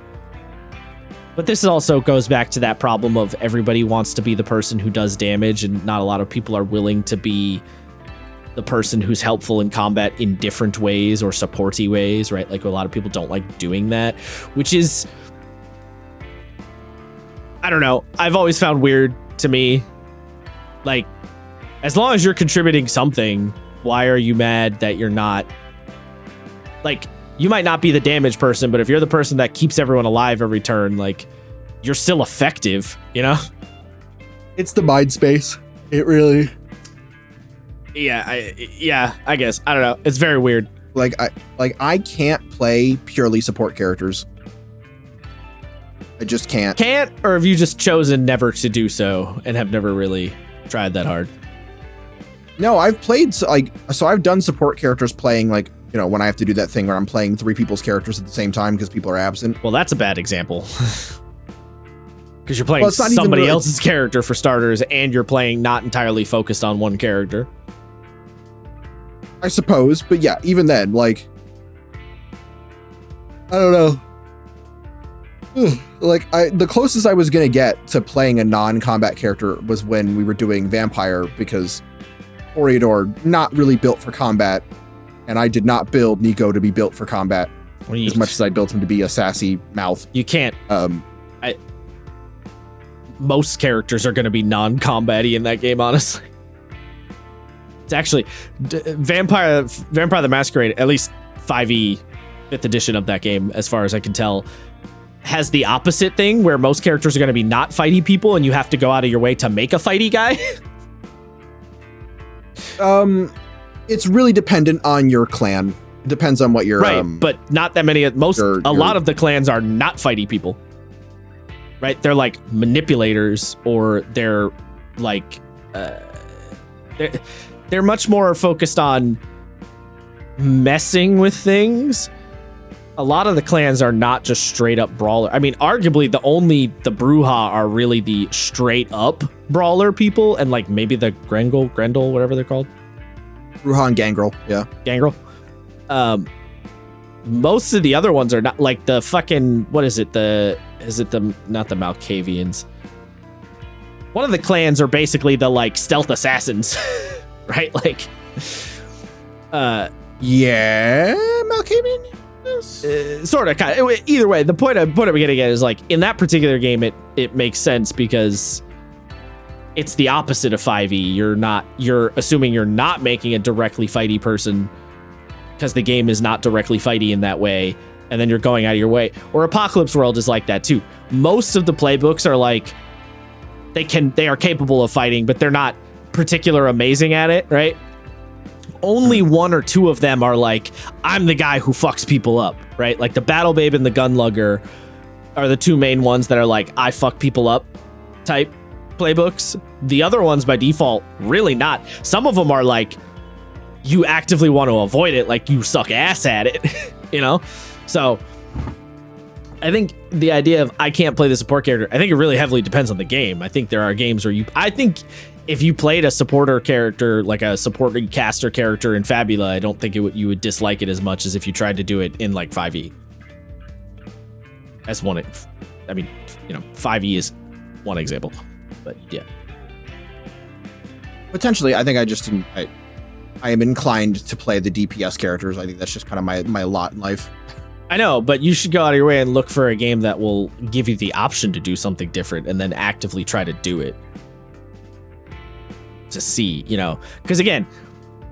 But this also goes back to that problem of everybody wants to be the person who does damage, and not a lot of people are willing to be the person who's helpful in combat in different ways or supporty ways, right? Like a lot of people don't like doing that, which is, I don't know. I've always found weird to me. Like, as long as you're contributing something, why are you mad that you're not? Like, you might not be the damage person, but if you're the person that keeps everyone alive every turn, like, you're still effective, you know? It's the mind space. It really. Yeah, I guess. I don't know. It's very weird. I can't play purely support characters. I just can't. Can't, or have you just chosen never to do so and have never really tried that hard? No, I've played so I've done support characters playing like, you know, when I have to do that thing where I'm playing 3 people's characters at the same time because people are absent. Well, that's a bad example. Because you're playing Well, somebody really else's character for starters, and you're playing not entirely focused on one character. I suppose, but yeah, even then, like, I don't know. Like, the closest I was gonna get to playing a non-combat character was when we were doing Vampire, because Toreador not really built for combat, and I did not build Nico to be built for combat as much as I built him to be a sassy mouth. You can't. Most characters are going to be non-combat-y in that game, honestly. It's actually Vampire the Masquerade, at least 5e 5th edition of that game, as far as I can tell, has the opposite thing where most characters are going to be not fighty people and you have to go out of your way to make a fighty guy. It's really dependent on your clan. It depends on what your right, but not that many. A lot of the clans are not fighty people. Right, they're like manipulators, or they're like they're much more focused on messing with things. A lot of the clans are not just straight up brawler. I mean, arguably the Bruja are really the straight up brawler people, and like maybe the Grendel, whatever they're called. Bruja and Gangrel, yeah. Gangrel. Most of the other ones are not, like the fucking, what is it? Not the Malkavians. One of the clans are basically the like stealth assassins, right? Like, yeah, Malkavian? Sort of, kind of. Either way, the point I'm getting at is like in that particular game, it makes sense because it's the opposite of 5e. You're assuming you're not making a directly fighty person because the game is not directly fighty in that way, and then you're going out of your way. Or Apocalypse World is like that too. Most of the playbooks are like they are capable of fighting, but they're not particular amazing at it, right? Only 1 or 2 of them are like, I'm the guy who fucks people up, right? Like the Battle Babe and the Gunlugger are the 2 main ones that are like, I fuck people up type playbooks. The other ones by default, really not. Some of them are like, you actively want to avoid it, like you suck ass at it, you know? So I think the idea of I can't play the support character, I think it really heavily depends on the game. I think there are games where I think if you played a supporter character, like a supporting caster character in Fabula, I don't think you would dislike it as much as if you tried to do it in like 5e. That's one. I mean, 5e is one example, but yeah. Potentially, I think I am inclined to play the DPS characters. I think that's just kind of my lot in life. I know, but you should go out of your way and look for a game that will give you the option to do something different and then actively try to do it. To see, you know, because again,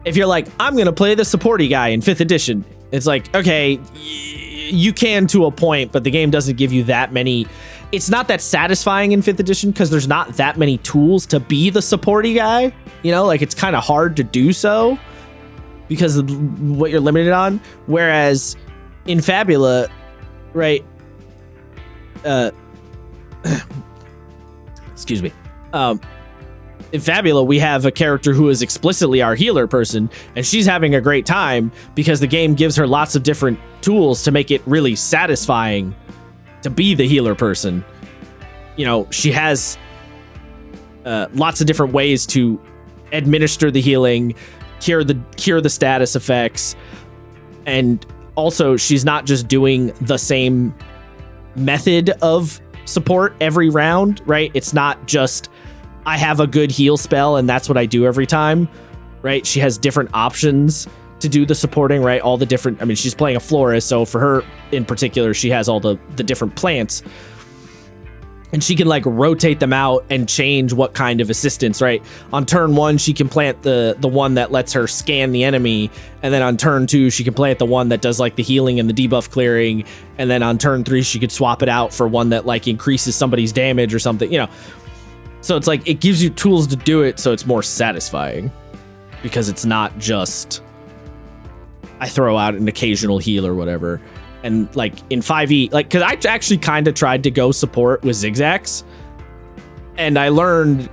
if you're like, I'm going to play the supporty guy in 5th edition, it's like, okay, you can to a point, but the game doesn't give you that many. It's not that satisfying in 5th edition because there's not that many tools to be the supporty guy. You know, like it's kind of hard to do so because of what you're limited on. Whereas in Fabula, right? Excuse me. In Fabula, we have a character who is explicitly our healer person, and she's having a great time because the game gives her lots of different tools to make it really satisfying to be the healer person. You know, she has lots of different ways to administer the healing, cure the status effects, and also she's not just doing the same method of support every round, right? It's not just I have a good heal spell and that's what I do every time, right? She has different options to do the supporting, right? All the different, I mean, she's playing a florist, so for her in particular, she has all the different plants, and she can like rotate them out and change what kind of assistance, right? On turn 1, she can plant the one that lets her scan the enemy, and then on turn 2, she can plant the one that does like the healing and the debuff clearing, and then on turn 3, she could swap it out for one that like increases somebody's damage or something, you know? So it's like, it gives you tools to do it, so it's more satisfying because it's not just I throw out an occasional heal or whatever. And like in 5e, like, because I actually kind of tried to go support with zigzags, and I learned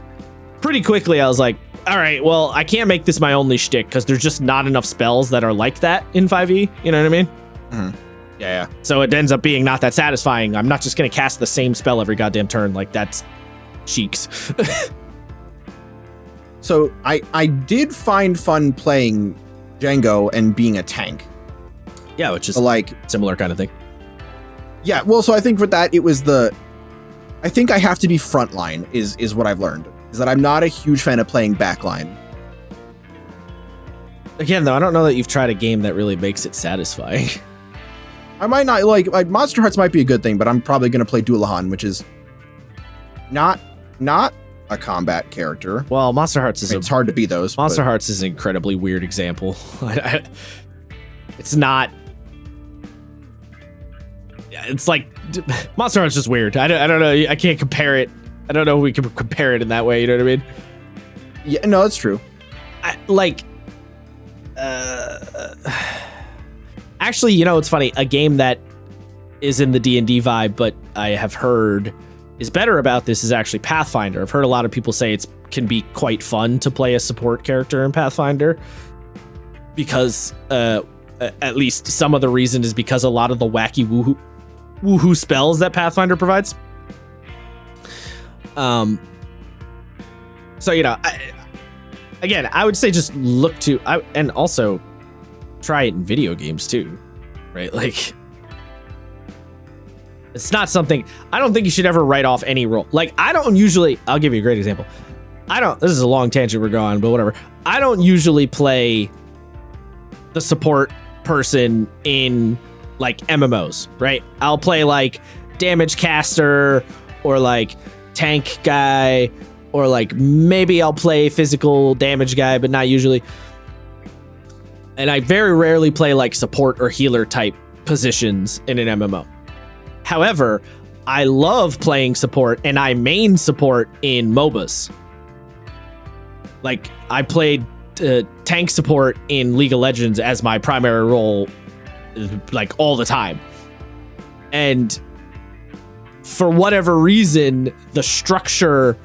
pretty quickly. I was like, all right, well, I can't make this my only shtick because there's just not enough spells that are like that in 5e. You know what I mean? Mm-hmm. Yeah. So it ends up being not that satisfying. I'm not just going to cast the same spell every goddamn turn. Like, that's cheeks. So I did find fun playing Django and being a tank. Yeah, which is like similar kind of thing. Yeah, well, so I think for that it was I think I have to be frontline is what I've learned. Is that I'm not a huge fan of playing backline. Again, though, I don't know that you've tried a game that really makes it satisfying. I might not like Monster Hearts might be a good thing, but I'm probably going to play Dullahan, which is not a combat character. Well, Monster Hearts is it's hard to beat those. Monster Hearts is an incredibly weird example. It's not. It's like Monster Hearts is just weird. I don't know. I can't compare it. I don't know if we can compare it in that way. You know what I mean? Yeah, no, that's true. Actually, you know, it's funny. A game that is in the D&D vibe, but I have heard is better about this is actually Pathfinder. I've heard a lot of people say it can be quite fun to play a support character in Pathfinder because, at least some of the reason is because a lot of the wacky woohoo spells that Pathfinder provides. So, you know, I would say just look to, and also try it in video games too, right? Like, it's not something, I don't think you should ever write off any role. Like, I'll give you a great example. This is a long tangent we're going, but whatever. I don't usually play the support person in like MMOs, right? I'll play like damage caster or like tank guy, or like maybe I'll play physical damage guy, but not usually. And I very rarely play like support or healer type positions in an MMO. However, I love playing support, and I main support in MOBAs. Like, I played tank support in League of Legends as my primary role, like, all the time. And for whatever reason, the structure,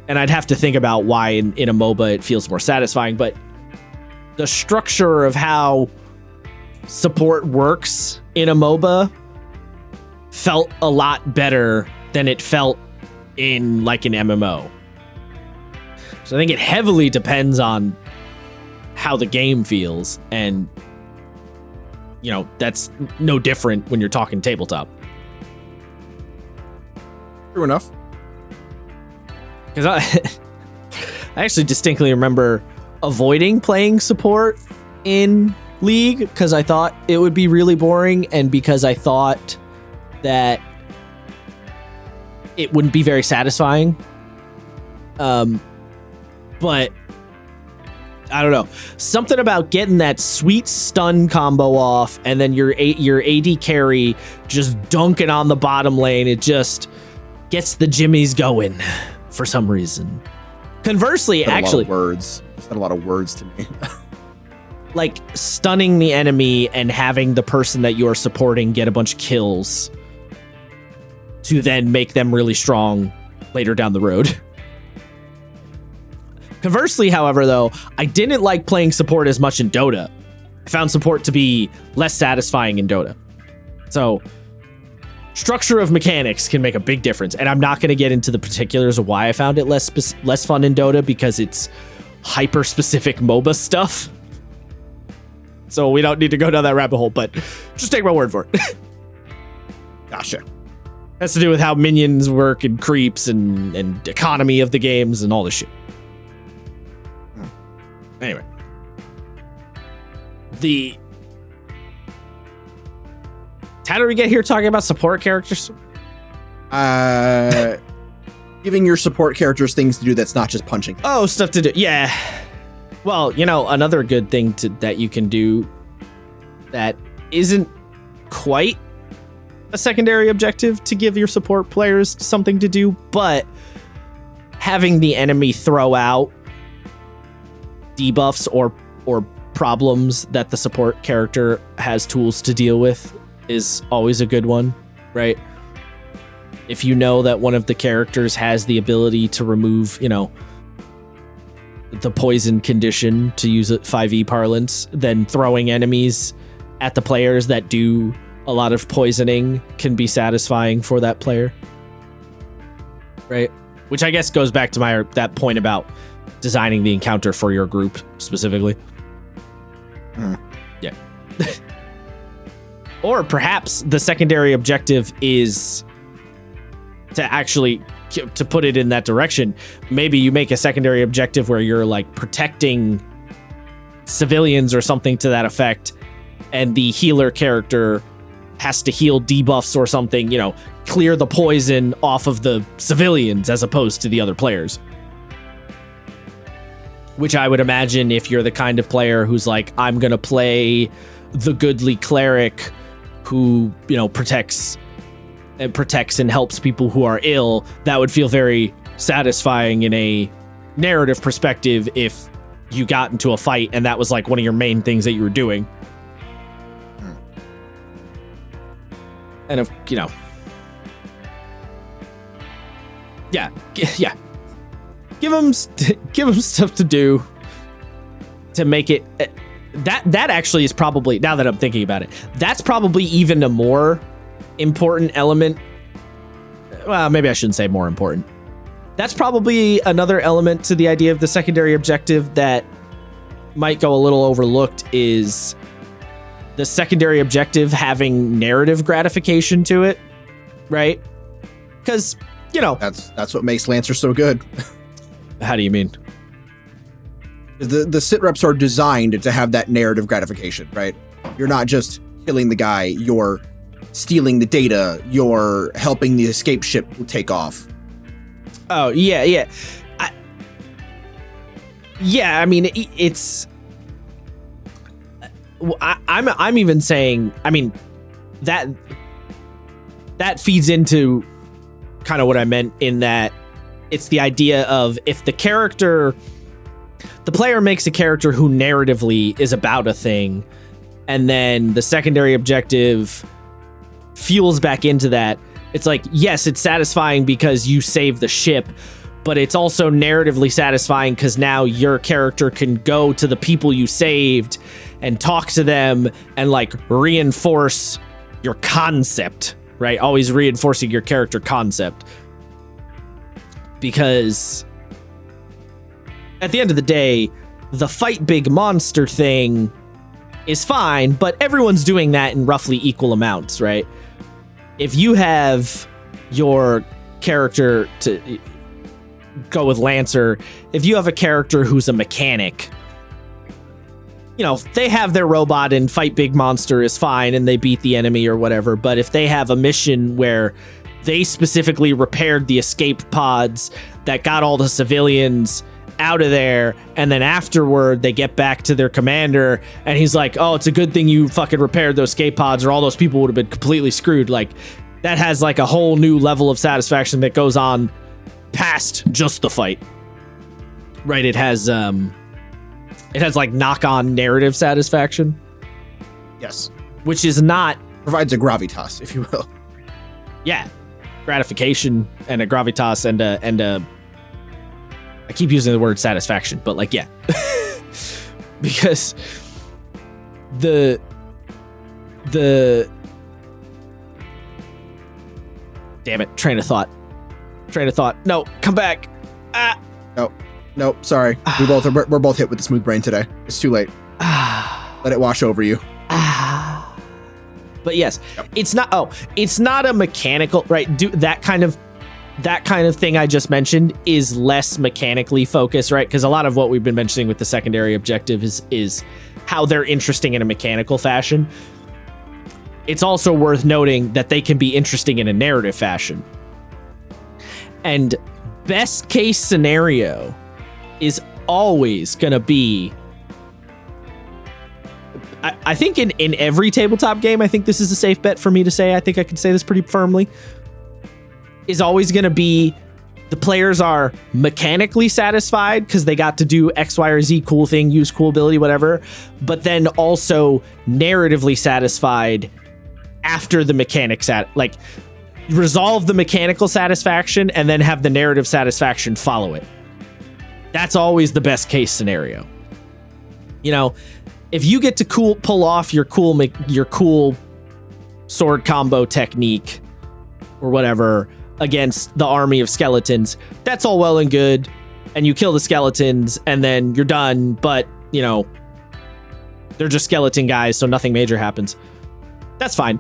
and I'd have to think about why in a MOBA it feels more satisfying, but the structure of how support works in a MOBA felt a lot better than it felt in like an MMO. So I think it heavily depends on how the game feels, and you know, that's no different when you're talking tabletop. True enough. Because I actually distinctly remember avoiding playing support in League because I thought it would be really boring and because I thought that it wouldn't be very satisfying. But I don't know. Something about getting that sweet stun combo off and then your AD carry just dunking on the bottom lane. It just gets the jimmies going for some reason. Conversely, actually, words. It's not a lot of words to me. Like stunning the enemy and having the person that you're supporting get a bunch of kills to then make them really strong later down the road. Conversely, however, though, I didn't like playing support as much in Dota. I found support to be less satisfying in Dota. So, structure of mechanics can make a big difference. And I'm not going to get into the particulars of why I found it less fun in Dota because it's hyper-specific MOBA stuff. So we don't need to go down that rabbit hole, but just take my word for it. Gotcha. Has to do with how minions work and creeps and economy of the games and all this shit. Anyway. How did we get here talking about support characters? Giving your support characters things to do that's not just punching. Oh, stuff to do. Yeah. Well, another good thing that you can do that isn't quite a secondary objective to give your support players something to do, but having the enemy throw out debuffs or problems that the support character has tools to deal with is always a good one, right? If you know that one of the characters has the ability to remove, the poison condition, to use it 5e parlance, then throwing enemies at the players that do a lot of poisoning can be satisfying for that player, right? Which I guess goes back to that point about designing the encounter for your group specifically. Yeah. Or perhaps the secondary objective is to actually, to put it in that direction, maybe you make a secondary objective where you're like protecting civilians or something to that effect, and the healer character has to heal debuffs or something, clear the poison off of the civilians as opposed to the other players. Which I would imagine if you're the kind of player who's like, I'm going to play the goodly cleric who, protects and helps people who are ill, that would feel very satisfying in a narrative perspective if you got into a fight and that was like one of your main things that you were doing. And if, yeah. Give them stuff to do to make it that actually is probably, now that I'm thinking about it, that's probably even a more important element. Well, maybe I shouldn't say more important. That's probably another element to the idea of the secondary objective that might go a little overlooked, is the secondary objective having narrative gratification to it, right? Because, that's what makes Lancer so good. How do you mean? The sit reps are designed to have that narrative gratification, right? You're not just killing the guy, you're stealing the data, you're helping the escape ship take off. Oh, yeah. I mean, it's... I'm even saying, I mean, that feeds into kind of what I meant in that it's the idea of if the player makes a character who narratively is about a thing, and then the secondary objective fuels back into that. It's like, yes, it's satisfying because you save the ship, but it's also narratively satisfying because now your character can go to the people you saved and talk to them and like reinforce your concept, right? Always reinforcing your character concept. Because at the end of the day, the fight big monster thing is fine, but everyone's doing that in roughly equal amounts, right? If you have your character, to go with Lancer, if you have a character who's a mechanic, if they have their robot and fight big monster is fine and they beat the enemy or whatever. But if they have a mission where they specifically repaired the escape pods that got all the civilians out of there, and then afterward they get back to their commander and he's like, oh, it's a good thing you fucking repaired those escape pods or all those people would have been completely screwed. Like, that has like a whole new level of satisfaction that goes on past just the fight. Right? It has like knock-on narrative satisfaction. Yes. Which is not... provides a gravitas, if you will. Yeah. Gratification and a gravitas and a I keep using the word satisfaction, but like, yeah. Because the damn it, train of thought. No, come back. Nope, sorry. We're both hit with the smooth brain today. It's too late. Let it wash over you. But yes, yep. It's not a mechanical, right? That kind of thing I just mentioned is less mechanically focused, right? Because a lot of what we've been mentioning with the secondary objective is how they're interesting in a mechanical fashion. It's also worth noting that they can be interesting in a narrative fashion. And best case scenario is always going to be, I think in every tabletop game, I think this is a safe bet for me to say, I think I can say this pretty firmly, is always going to be the players are mechanically satisfied because they got to do X, Y, or Z cool thing, use cool ability, whatever, but then also narratively satisfied after the mechanics like resolve the mechanical satisfaction and then have the narrative satisfaction follow it. That's always the best case scenario. If you get to pull off your cool sword combo technique or whatever against the army of skeletons, that's all well and good, and you kill the skeletons and then you're done, but they're just skeleton guys, so nothing major happens. That's fine.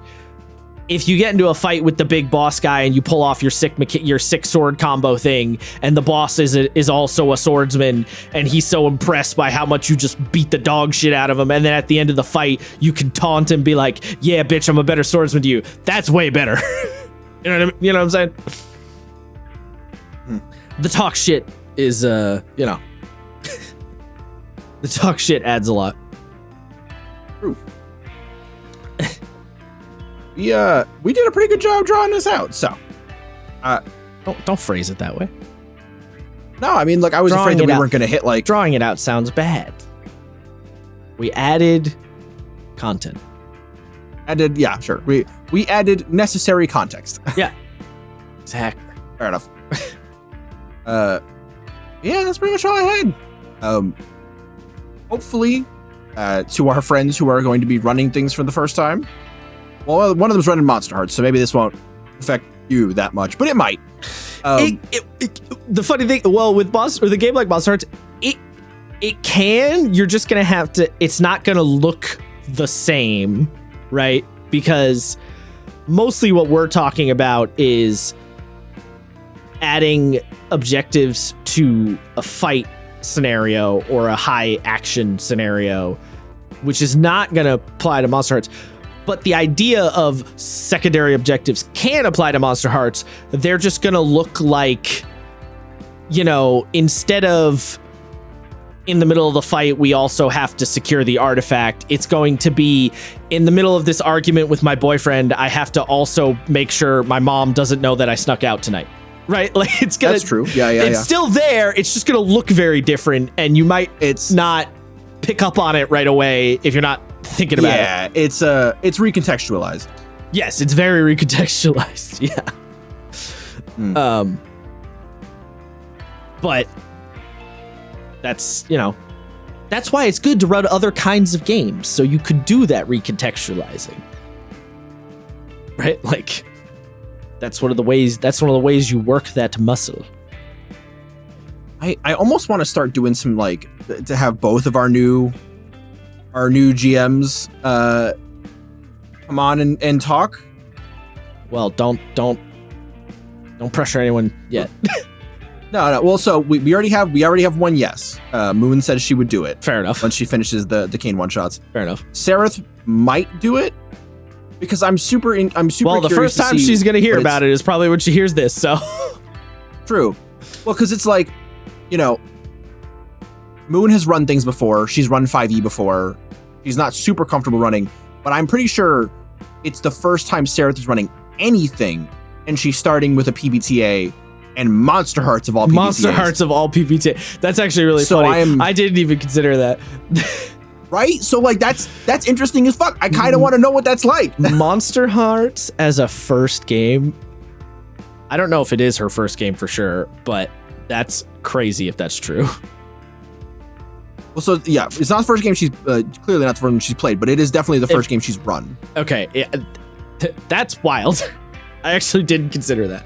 If you get into a fight with the big boss guy and you pull off your sick sword combo thing, and the boss is also a swordsman, and he's so impressed by how much you just beat the dog shit out of him, and then at the end of the fight you can taunt him and be like, yeah, bitch, I'm a better swordsman to you. That's way better. You know what I'm saying? The talk shit is the talk shit adds a lot. True. We did a pretty good job drawing this out, so don't phrase it that way. No, I mean, look, I was afraid that we weren't going to hit like... Drawing it out sounds bad. We added content. Yeah, sure. We added necessary context. Yeah. Exactly. Fair enough. Yeah, that's pretty much all I had. Hopefully, to our friends who are going to be running things for the first time. Well, one of them's running Monster Hearts, so maybe this won't affect you that much, but it might. The funny thing, with the game like Monster Hearts, it can. You're just gonna have to. It's not gonna look the same, right? Because mostly what we're talking about is adding objectives to a fight scenario or a high action scenario, which is not gonna apply to Monster Hearts. But the idea of secondary objectives can apply to Monster Hearts. They're just going to look like, instead of in the middle of the fight, we also have to secure the artifact. It's going to be in the middle of this argument with my boyfriend. I have to also make sure my mom doesn't know that I snuck out tonight. Right? Like That's true. Yeah. It's still there. It's just going to look very different. And you might not pick up on it right away if you're not thinking about it. Yeah, it's recontextualized. Yes, it's very recontextualized. Yeah. But that's that's why it's good to run other kinds of games, so you could do that recontextualizing. Right? Like that's one of the ways you work that muscle. I almost want to start doing some to have both of our new GMs come on and talk. Well, don't pressure anyone yet. No. Well, so we already have one yes. Moon said she would do it. Fair enough. Once she finishes the Kane one shots. Fair enough. Sereth might do it because I'm super. Well, the first time she's gonna hear about it is probably when she hears this. So true. Well, because it's like, you know, Moon has run things before. She's run 5e before. She's not super comfortable running, but I'm pretty sure it's the first time Sereth is running anything, and she's starting with a PBTA and Monster Hearts of all PBTAs. Monster Hearts of all PBTA. That's actually really funny. I didn't even consider that. Right? So like that's interesting as fuck. I kind of want to know what that's like. Monster Hearts as a first game. I don't know if it is her first game for sure, but that's crazy if that's true. Well, so yeah, it's not the first game she's clearly not the first one she's played, but it is definitely the first game she's run. Okay, that's wild. I actually didn't consider that.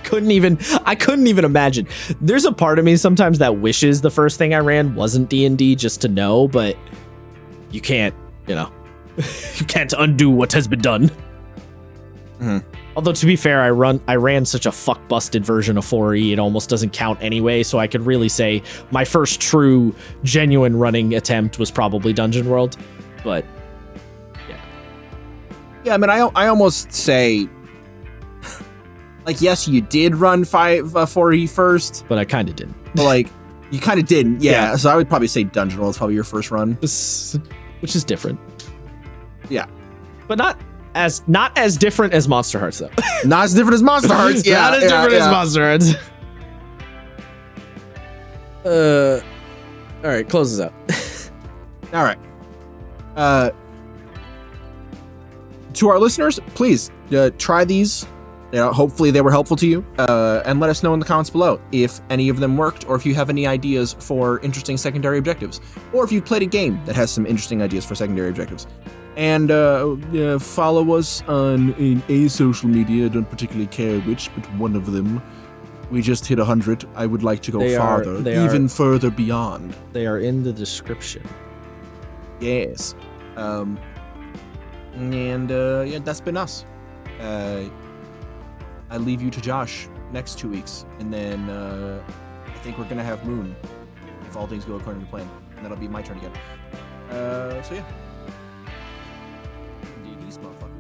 I couldn't even imagine. There's a part of me sometimes that wishes the first thing I ran wasn't D&D just to know, but you can't, you can't undo what has been done. Mm-hmm. Although to be fair, I ran such a fuck busted version of 4E, it almost doesn't count anyway. So I could really say my first true, genuine running attempt was probably Dungeon World. But yeah, yeah. I mean, I almost say, like, yes, you did run 4E first, but I kind of didn't. But like, you kind of didn't, yeah. So I would probably say Dungeon World is probably your first run, which is different. Yeah, but not as different as Monster Hearts, though. Not as different as Monster Hearts. Yeah, not as different as Monster Hearts. All right, close this out. All right. To our listeners, please try these. Hopefully they were helpful to you, and let us know in the comments below if any of them worked, or if you have any ideas for interesting secondary objectives, or if you played a game that has some interesting ideas for secondary objectives. And follow us on a social media. I don't particularly care which, but one of them. We just hit 100. I would like to go farther, even further beyond. They are in the description. Yes. And yeah, that's been us. I leave you to Josh next 2 weeks, and then I think we're gonna have Moon if all things go according to plan, and that'll be my turn again. So yeah. These motherfuckers.